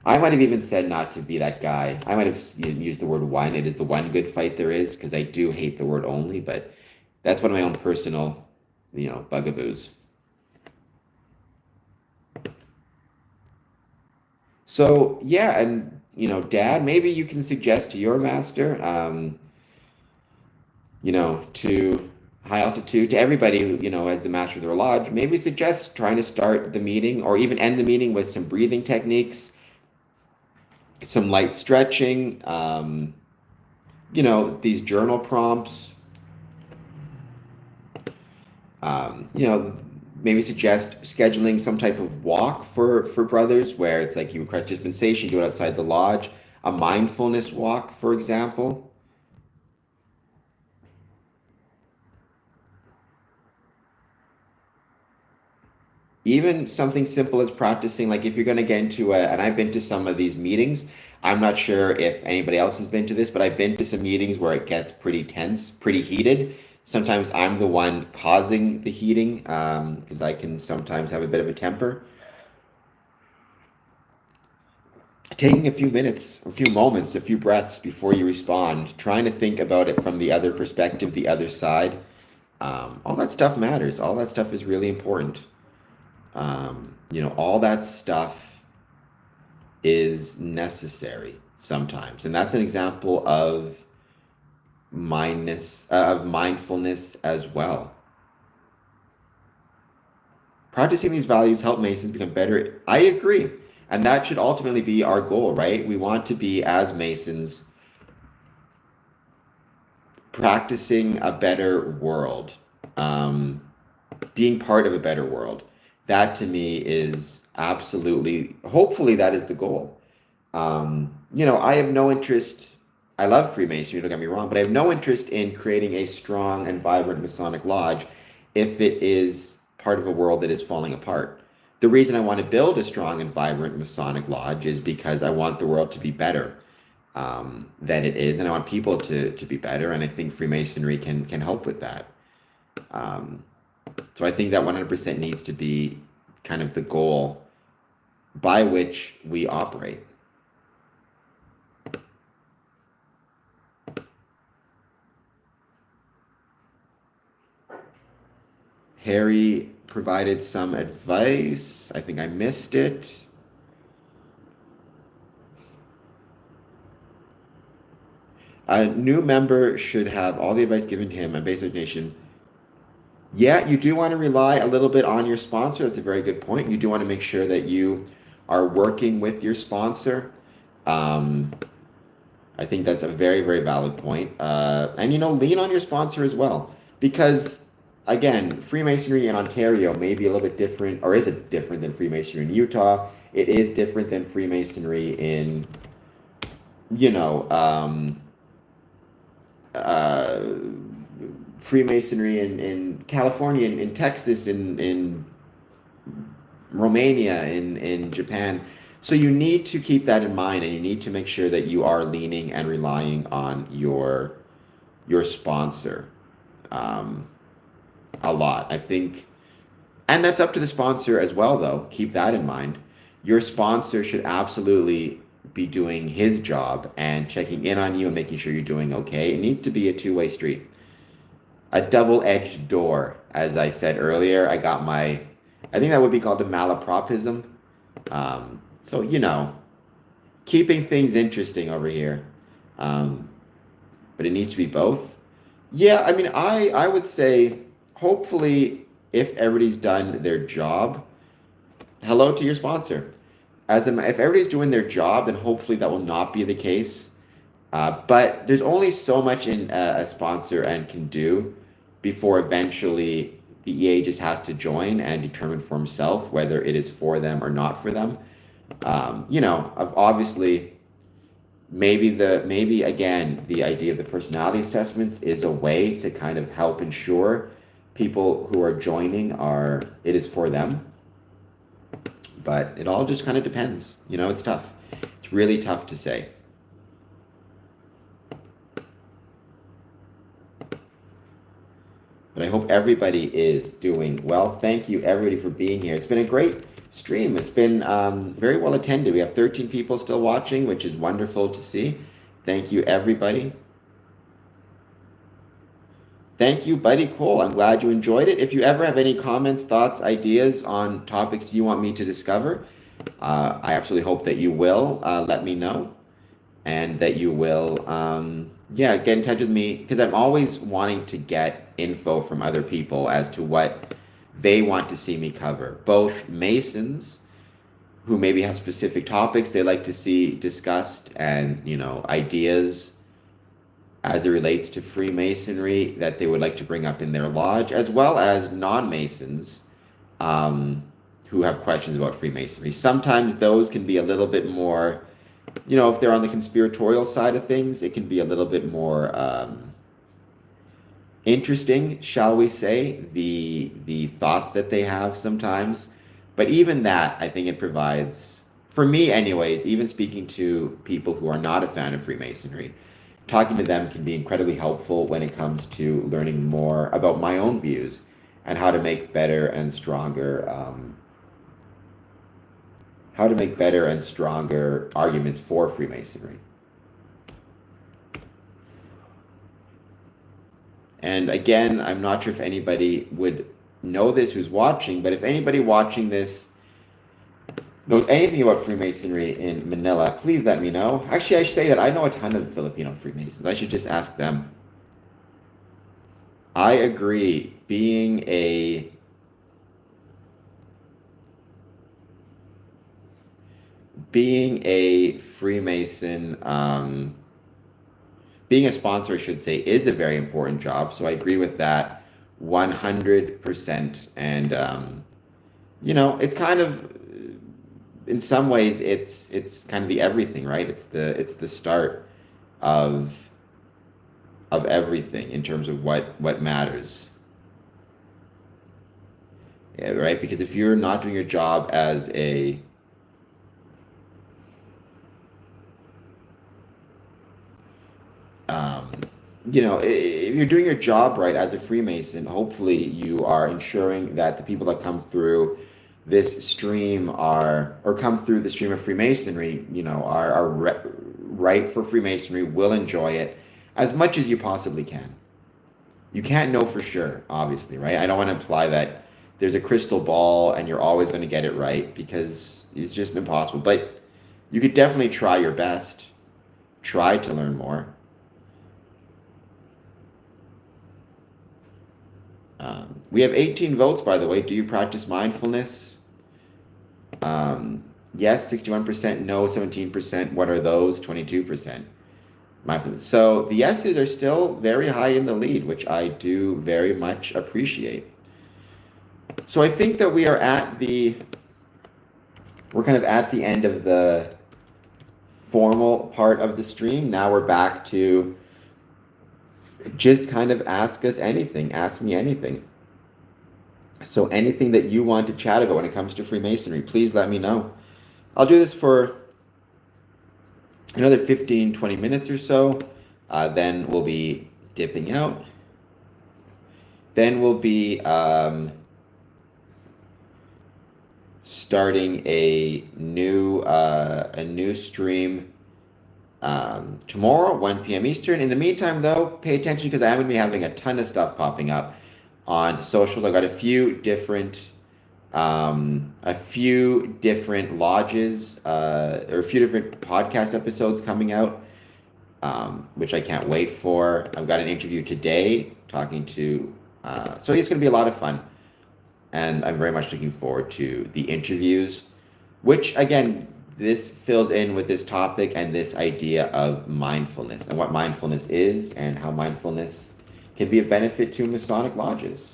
[SPEAKER 1] I might have even said not to be that guy. I might have used the word one. It is the one good fight there is, because I do hate the word only, but that's one of my own personal, bugaboos. So, yeah, and, Dad, maybe you can suggest to your master, to high altitude, to everybody who, as the master of their lodge, maybe suggest trying to start the meeting or even end the meeting with some breathing techniques, some light stretching, these journal prompts, maybe suggest scheduling some type of walk for brothers where it's like you request dispensation, do it outside the lodge, a mindfulness walk, for example. Even something simple as practicing, like if you're going to get into and I've been to some of these meetings, I'm not sure if anybody else has been to this, but I've been to some meetings where it gets pretty tense, pretty heated. Sometimes I'm the one causing the heating because I can sometimes have a bit of a temper. Taking a few minutes, a few moments, a few breaths before you respond, trying to think about it from the other perspective, the other side. All that stuff matters. All that stuff is really important. All that stuff is necessary sometimes. And that's an example of mindfulness as well. Practicing these values help Masons become better. I agree. And that should ultimately be our goal, right? We want to be, as Masons, practicing a better world, being part of a better world. That to me is absolutely, hopefully that is the goal. I have no interest, I love Freemasonry, don't get me wrong, but I have no interest in creating a strong and vibrant Masonic lodge if it is part of a world that is falling apart. The reason I want to build a strong and vibrant Masonic lodge is because I want the world to be better than it is, and I want people to be better, and I think Freemasonry can help with that. So I think that 100% needs to be kind of the goal by which we operate. Harry provided some advice. I think I missed it. A new member should have all the advice given him on Basic Nation. Yeah, you do want to rely a little bit on your sponsor. That's a very good point. You do want to make sure that you are working with your sponsor. I think that's a very, very valid point. And, lean on your sponsor as well. Because, again, Freemasonry in Ontario may be a little bit different, or is it different than Freemasonry in Utah? It is different than Freemasonry in, Freemasonry in California, in Texas, in Romania, in Japan. So you need to keep that in mind, and you need to make sure that you are leaning and relying on your sponsor a lot. I think, and that's up to the sponsor as well, though. Keep that in mind. Your sponsor should absolutely be doing his job and checking in on you and making sure you're doing okay. It needs to be a two-way street. A double-edged door, as I said earlier. I think that would be called a malapropism. So, keeping things interesting over here. But it needs to be both. Yeah, I mean, I would say, hopefully, if everybody's done their job, hello to your sponsor. If everybody's doing their job, then hopefully that will not be the case. But there's only so much a sponsor and can do before eventually the EA just has to join and determine for himself whether it is for them or not for them. Obviously, maybe again, the idea of the personality assessments is a way to kind of help ensure people who are joining it is for them. But it all just kind of depends. It's tough. It's really tough to say. But I hope everybody is doing well. Thank you, everybody, for being here. It's been a great stream. It's been very well attended. We have 13 people still watching, which is wonderful to see. Thank you, everybody. Thank you, Buddy Cole. I'm glad you enjoyed it. If you ever have any comments, thoughts, ideas on topics you want me to discover, I absolutely hope that you will let me know, and that you will, get in touch with me, because I'm always wanting to get info from other people as to what they want to see me cover. Both Masons, who maybe have specific topics they like to see discussed, and ideas as it relates to Freemasonry that they would like to bring up in their lodge, as well as non-Masons who have questions about Freemasonry. Sometimes those can be a little bit more, if they're on the conspiratorial side of things, it can be a little bit more interesting, shall we say, the thoughts that they have sometimes. But even that, I think it provides, for me anyways, even speaking to people who are not a fan of Freemasonry, talking to them can be incredibly helpful when it comes to learning more about my own views and how to make better and stronger arguments for Freemasonry. And again, I'm not sure if anybody would know this who's watching, but if anybody watching this knows anything about Freemasonry in Manila, please let me know. Actually, I should say that I know a ton of Filipino Freemasons. I should just ask them. I agree. Being a Freemason, being a sponsor, I should say, is a very important job. So I agree with that 100%. And, it's kind of, in some ways, it's kind of the everything, right? It's the start of everything in terms of what matters. Yeah, right? Because if you're not doing your job as a um, if you're doing your job right as a Freemason, hopefully you are ensuring that the people that come through this stream or come through the stream of Freemasonry, right for Freemasonry, will enjoy it as much as you possibly can. You can't know for sure, obviously, right? I don't want to imply that there's a crystal ball and you're always going to get it right because it's just impossible. But you could definitely try your best, try to learn more. We have 18 votes, by the way. Do you practice mindfulness? Yes, 61%. No, 17%. What are those? 22%. Mindfulness. So the yeses are still very high in the lead, which I do very much appreciate. So I think that we're kind of at the end of the formal part of the stream. Now we're back to just kind of ask us anything, ask me anything. So anything that you want to chat about when it comes to Freemasonry, please let me know. I'll do this for another 15, 20 minutes or so. Then we'll be dipping out. Then we'll be starting a new stream tomorrow, 1 p.m. Eastern. In the meantime, though, pay attention because I am going to be having a ton of stuff popping up on socials. I've got a few different lodges or a few different podcast episodes coming out, which I can't wait for. I've got an interview today talking to, so it's going to be a lot of fun. And I'm very much looking forward to the interviews, which again, this fills in with this topic and this idea of mindfulness and what mindfulness is and how mindfulness can be a benefit to Masonic lodges.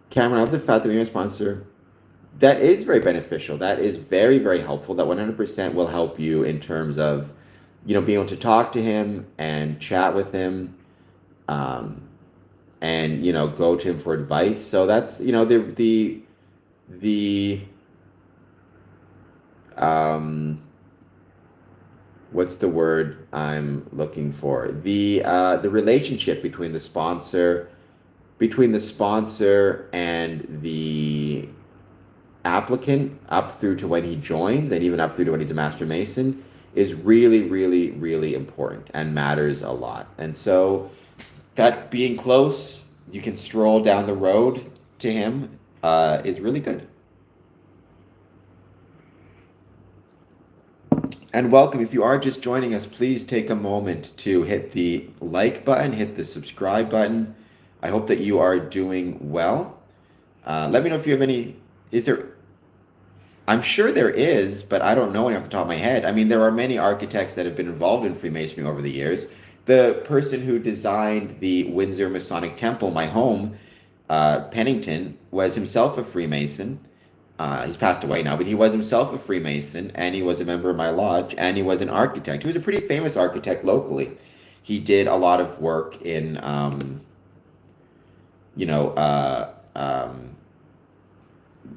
[SPEAKER 1] Cameron, I love the fact that you're a sponsor. That is very beneficial. That is very, very helpful. That 100% will help you in terms of, being able to talk to him and chat with him, and go to him for advice. So that's the what's the word I'm looking for? The relationship between the sponsor and the applicant up through to when he joins and even up through to when he's a Master Mason is really, really, really important and matters a lot. And so that being close, you can stroll down the road to him, is really good. And welcome. If you are just joining us, please take a moment to hit the like button, hit the subscribe button. I hope that you are doing well. Let me know if you have any. I'm sure there is, but I don't know any off the top of my head. I mean, there are many architects that have been involved in Freemasonry over the years. The person who designed the Windsor Masonic Temple, my home, Pennington, was himself a Freemason. He's passed away now, but he was himself a Freemason, and he was a member of my lodge, and he was an architect. He was a pretty famous architect locally. He did a lot of work in,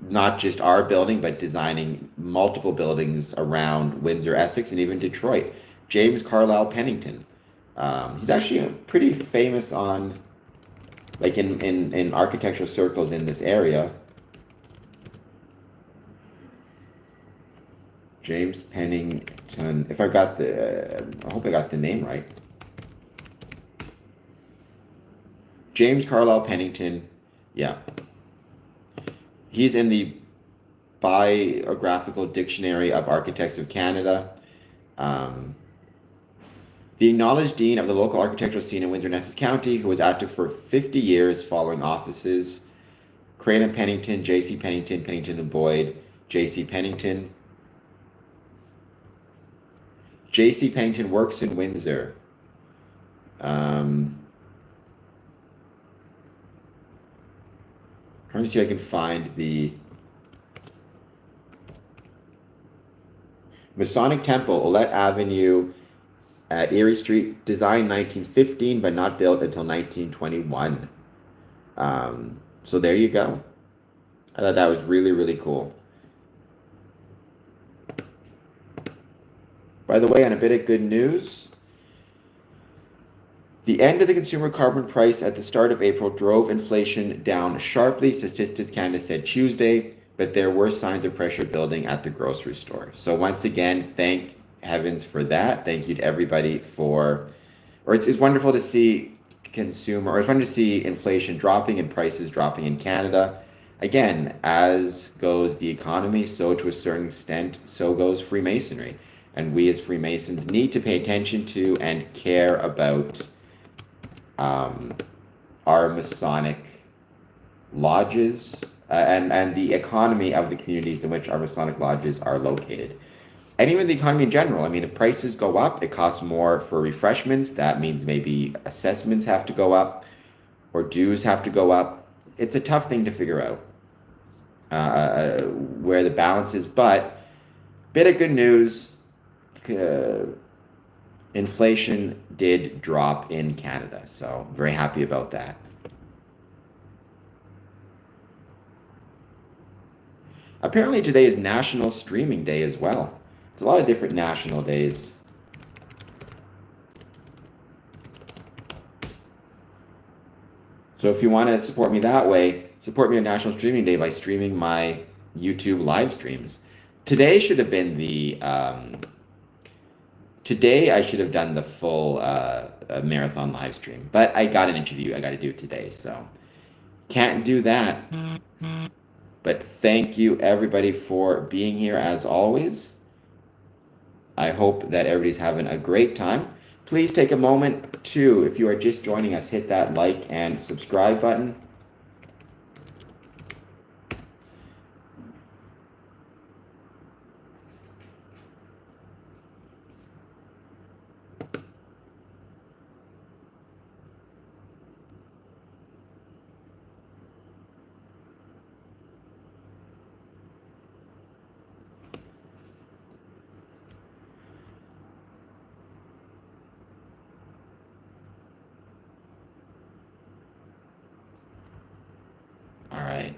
[SPEAKER 1] not just our building, but designing multiple buildings around Windsor, Essex, and even Detroit. James Carlisle Pennington. He's actually pretty famous in architectural circles in this area. James Pennington. I hope I got the name right. James Carlisle Pennington. Yeah. He's in the Biographical Dictionary of Architects of Canada. The acknowledged dean of the local architectural scene in Windsor and Essex County, who was active for 50 years following offices: Crane and Pennington, J.C. Pennington, Pennington and Boyd, J.C. Pennington. J.C. Pennington works in Windsor. Trying to see if I can find the Masonic Temple, Olette Avenue at Erie Street, designed 1915, but not built until 1921. So there you go. I thought that was really, really cool. By the way, on a bit of good news, the end of the consumer carbon price at the start of April drove inflation down sharply, Statistics Canada said Tuesday, but there were signs of pressure building at the grocery store. So once again, thank heavens for that. Thank you to everybody it's wonderful to see it's wonderful to see inflation dropping and prices dropping in Canada. Again, as goes the economy, so to a certain extent, so goes Freemasonry. And we as Freemasons need to pay attention to and care about our Masonic lodges and the economy of the communities in which our Masonic lodges are located. And even the economy in general. I mean, if prices go up, it costs more for refreshments. That means maybe assessments have to go up or dues have to go up. It's a tough thing to figure out where the balance is. But bit of good news, inflation did drop in Canada. So very happy about that. Apparently today is National Streaming Day as well. It's a lot of different national days. So if you want to support me that way, support me on National Streaming Day by streaming my YouTube live streams. Today should have been today I should have done the full marathon live stream, but I got an interview I got to do today, so can't do that. But thank you everybody for being here as always. I hope that everybody's having a great time. Please take a moment to, if you are just joining us, hit that like and subscribe button. All right,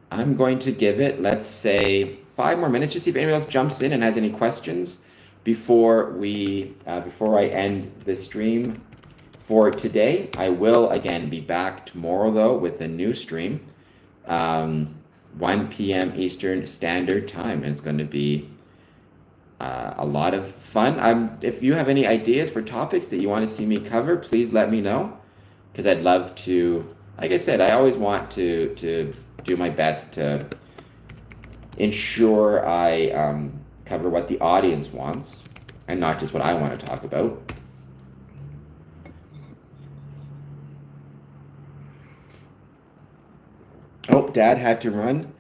[SPEAKER 1] I'm going to give it, let's say, 5 more minutes, just see if anybody else jumps in and has any questions before I end the stream for today. I will again be back tomorrow though with a new stream, 1 p.m. Eastern Standard Time, and it's going to be a lot of fun. If you have any ideas for topics that you want to see me cover, please let me know, because I'd love to. Like I said, I always want to do my best to ensure I cover what the audience wants and not just what I want to talk about. Oh, Dad had to run.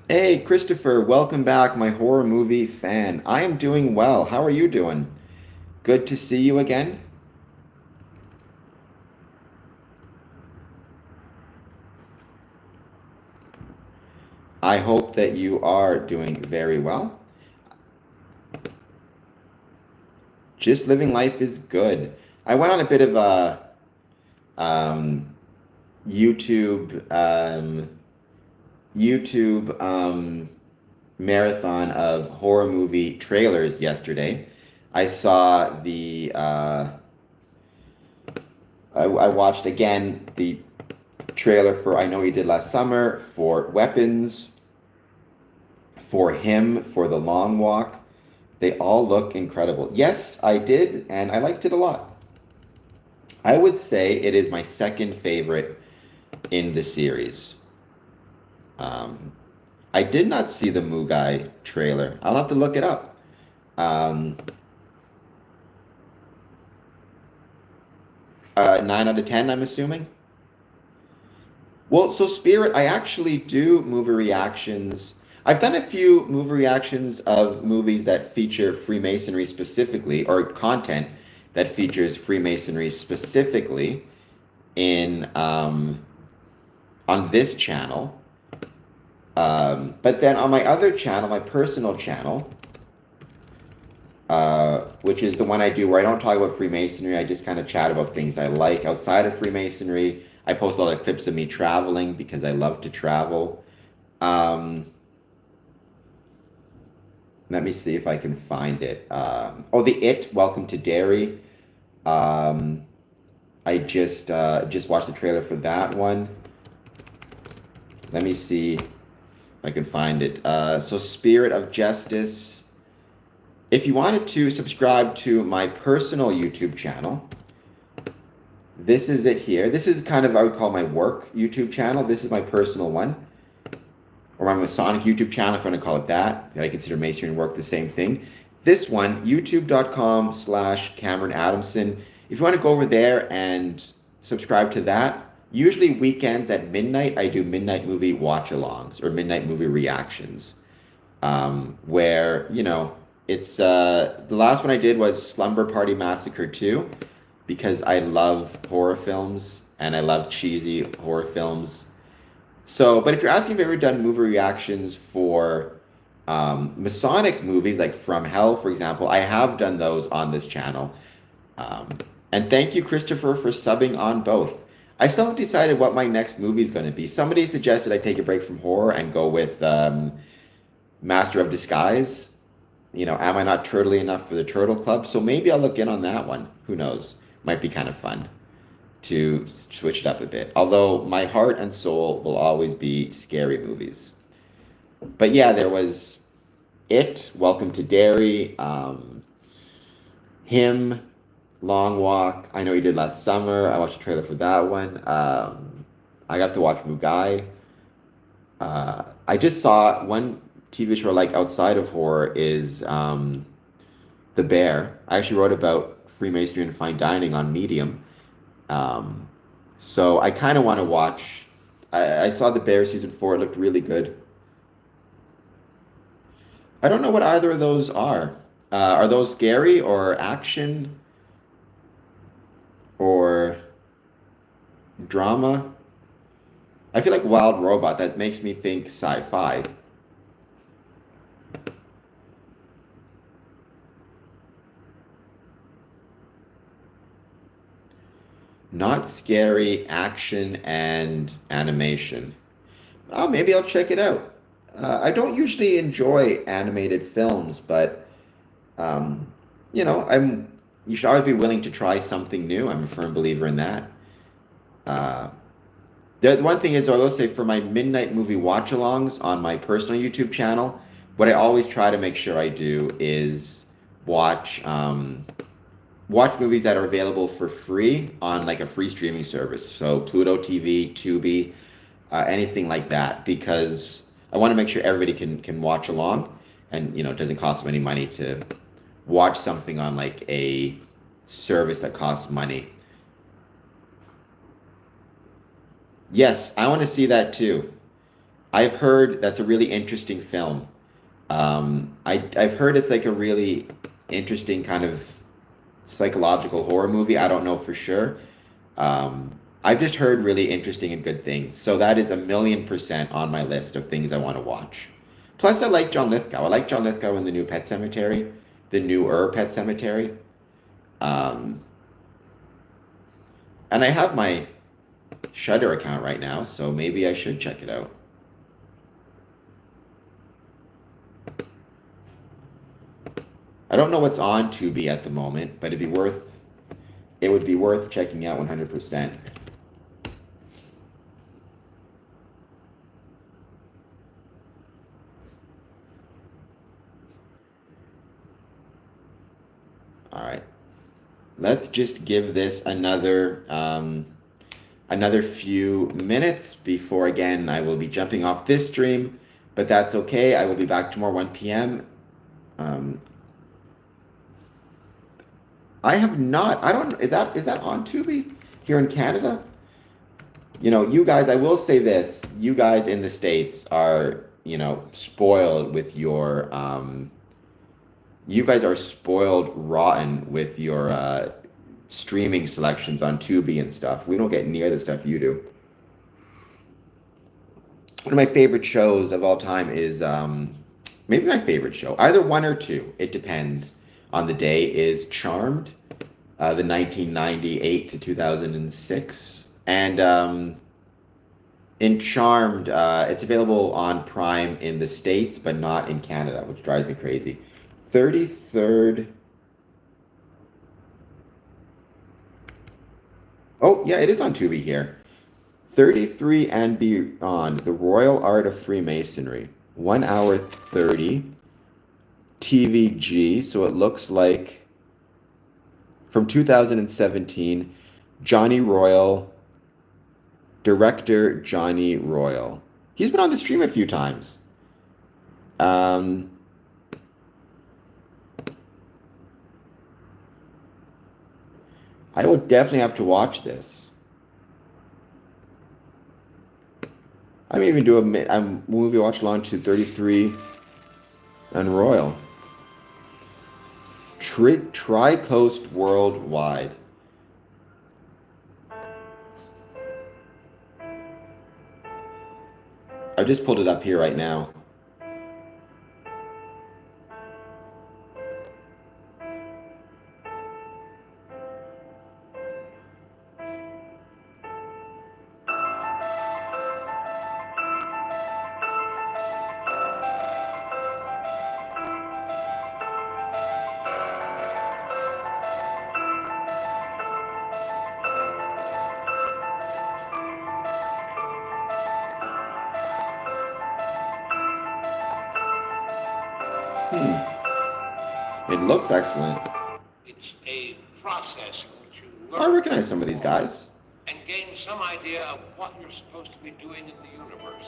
[SPEAKER 1] Hey, Christopher, welcome back, my horror movie fan. I am doing well. How are you doing? Good to see you again. I hope that you are doing very well. Just living life is good. I went on a bit of a YouTube marathon of horror movie trailers yesterday. I saw I watched again the trailer for I Know You Did Last Summer, for Weapons, for Him, for The Long Walk. They all look incredible. Yes, I did, and I liked it a lot. I would say it is my second favorite in the series. I did not see the Mugai trailer. I'll have to look it up. 9 out of 10, I'm assuming. Well, so Spirit, I actually do movie reactions. I've done a few movie reactions of movies that feature Freemasonry specifically, or content that features Freemasonry specifically in on this channel. But then on my other channel, my personal channel, which is the one I do where I don't talk about Freemasonry, I just kind of chat about things I like outside of Freemasonry. I post a lot of clips of me traveling because I love to travel. Let me see if I can find it. Oh, the It, Welcome to Derry. I just watched the trailer for that one. Let me see if I can find it. So Spirit of Justice. If you wanted to subscribe to my personal YouTube channel, this is it here. This is kind of, I would call my work YouTube channel. This is my personal one. Or my Masonic YouTube channel, if you want to call it that. I consider Masonry and work the same thing. This one, youtube.com/Cameron Adamson. If you want to go over there and subscribe to that, usually weekends at midnight, I do midnight movie watch-alongs or midnight movie reactions. Where, you know, it's the last one I did was Slumber Party Massacre 2, because I love horror films and I love cheesy horror films. So, but if you're asking if I've ever done movie reactions for Masonic movies, like From Hell, for example, I have done those on this channel. And thank you, Christopher, for subbing on both. I still haven't decided what my next movie is going to be. Somebody suggested I take a break from horror and go with Master of Disguise. You know, am I not turtly enough for the Turtle Club? So maybe I'll look in on that one. Who knows? Might be kind of fun to switch it up a bit. Although my heart and soul will always be scary movies. But yeah, there was It, Welcome to Derry, Him, Long Walk. I know he did last summer. I watched the trailer for that one. I got to watch Mugai. I just saw one TV show I like outside of horror is The Bear. I actually wrote about Freemasonry and fine dining on Medium. So I kind of want to watch. I saw The Bear season 4. It looked really good. I don't know what either of those are. Are those scary or action or drama? I feel like Wild Robot. That makes me think sci-fi. Not scary, action, and animation. Oh, maybe I'll check it out. I don't usually enjoy animated films, but you know, you should always be willing to try something new. I'm a firm believer in that. The one thing is, I will say for my midnight movie watch-alongs on my personal YouTube channel, what I always try to make sure I do is watch movies that are available for free on like a free streaming service. So Pluto TV, Tubi, anything like that, because I want to make sure everybody can watch along, and you know, it doesn't cost them any money to watch something on like a service that costs money. Yes, I want to see that too. I've heard that's a really interesting film. I've heard it's like a really interesting kind of psychological horror movie. I don't know for sure. I've just heard really interesting and good things. So that is 1,000,000% on my list of things I want to watch. Plus, I like John Lithgow. I like John Lithgow in the new Pet Cemetery, the newer Pet Cemetery. And I have my Shudder account right now, so maybe I should check it out. I don't know what's on Tubi at the moment, but it would be worth checking out 100%. All right. Let's just give this another few minutes before, again, I will be jumping off this stream, but that's okay. I will be back tomorrow 1 p.m. I have not. I don't. Is that on Tubi here in Canada? You know, you guys. I will say this: you guys in the States are spoiled with your you guys are spoiled rotten with your streaming selections on Tubi and stuff. We don't get near the stuff you do. One of my favorite shows of all time is maybe my favorite show, either one or two. It depends on the day. Is Charmed, the 1998 to 2006, and in Charmed, it's available on Prime in the States, but not in Canada, which drives me crazy. 33rd. Oh, yeah, it is on Tubi here. 33 and Beyond, The Royal Art of Freemasonry. 1 hour 30. TVG, so it looks like from 2017, Johnny Royal, director Johnny Royal. He's been on the stream a few times. I will definitely have to watch this. I may even do a movie watch along to 33 and Royal. Tri-Coast Worldwide. I just pulled it up here right now. It looks excellent.
[SPEAKER 2] It's a process in which you learn.
[SPEAKER 1] I recognize some of these guys.
[SPEAKER 2] And gain some idea of what you're supposed to be doing in the universe.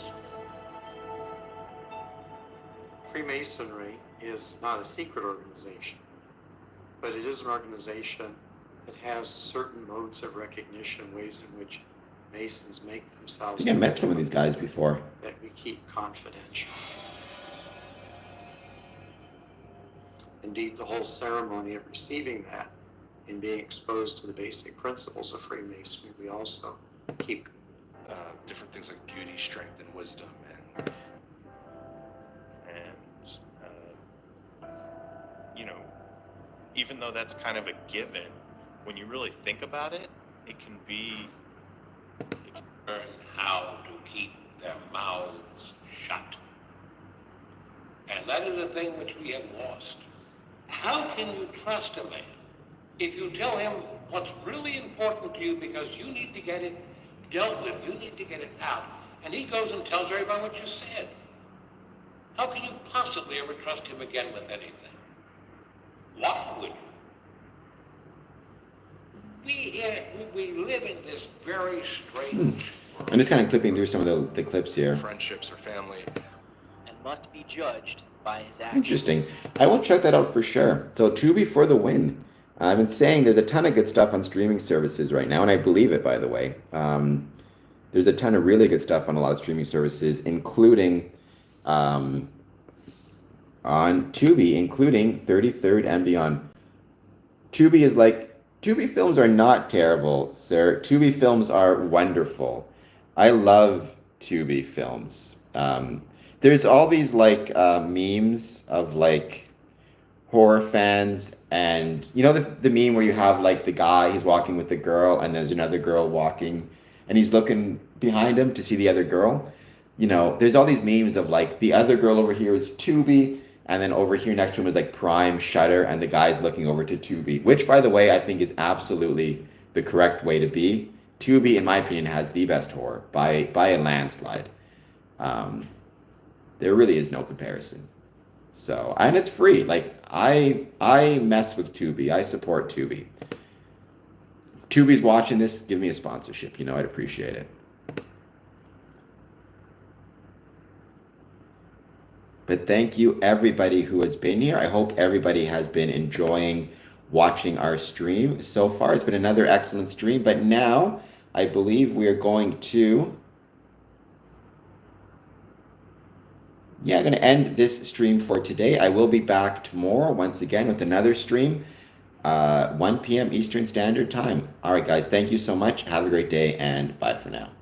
[SPEAKER 3] Freemasonry is not a secret organization, but it is an organization that has certain modes of recognition, ways in which Masons make themselves.
[SPEAKER 1] I think I met some of these guys before.
[SPEAKER 3] That we keep confidential. Indeed, the whole ceremony of receiving that and being exposed to the basic principles of Freemasonry, we also keep
[SPEAKER 4] different things like beauty, strength, and wisdom, even though that's kind of a given, when you really think about it, it can
[SPEAKER 2] learn how to keep their mouths shut. And that is a thing which we have lost. How can you trust a man if you tell him what's really important to you because you need to get it dealt with, you need to get it out, and he goes and tells everybody what you said? How can you possibly ever trust him again with anything? Why would you? We live in this very strange world.
[SPEAKER 1] I'm just kind of clipping through some of the clips here.
[SPEAKER 4] friendships or family.
[SPEAKER 5] And must be judged by his actions.
[SPEAKER 1] Interesting. I will check that out for sure. So Tubi for the win. I've been saying there's a ton of good stuff on streaming services right now, and I believe it, by the way. There's a ton of really good stuff on a lot of streaming services, including on Tubi, including 33rd and Beyond. Tubi films are not terrible, sir. Tubi films are wonderful. I love Tubi films. There's all these memes of horror fans, and the meme where you have the guy, he's walking with the girl, and there's another girl walking, and he's looking behind him to see the other girl. There's all these memes of the other girl over here is Tubi, and then over here next to him is Prime, Shudder, and the guy's looking over to Tubi, which, by the way, I think is absolutely the correct way to be. Tubi, in my opinion, has the best horror by a landslide. There really is no comparison. So, and it's free. I mess with Tubi. I support Tubi. If Tubi's watching this, give me a sponsorship. I'd appreciate it. But thank you, everybody who has been here. I hope everybody has been enjoying watching our stream so far. It's been another excellent stream. But now, I believe we are going to yeah, I'm going to end this stream for today. I will be back tomorrow once again with another stream, 1 p.m. Eastern Standard Time. All right, guys, thank you so much. Have a great day, and bye for now.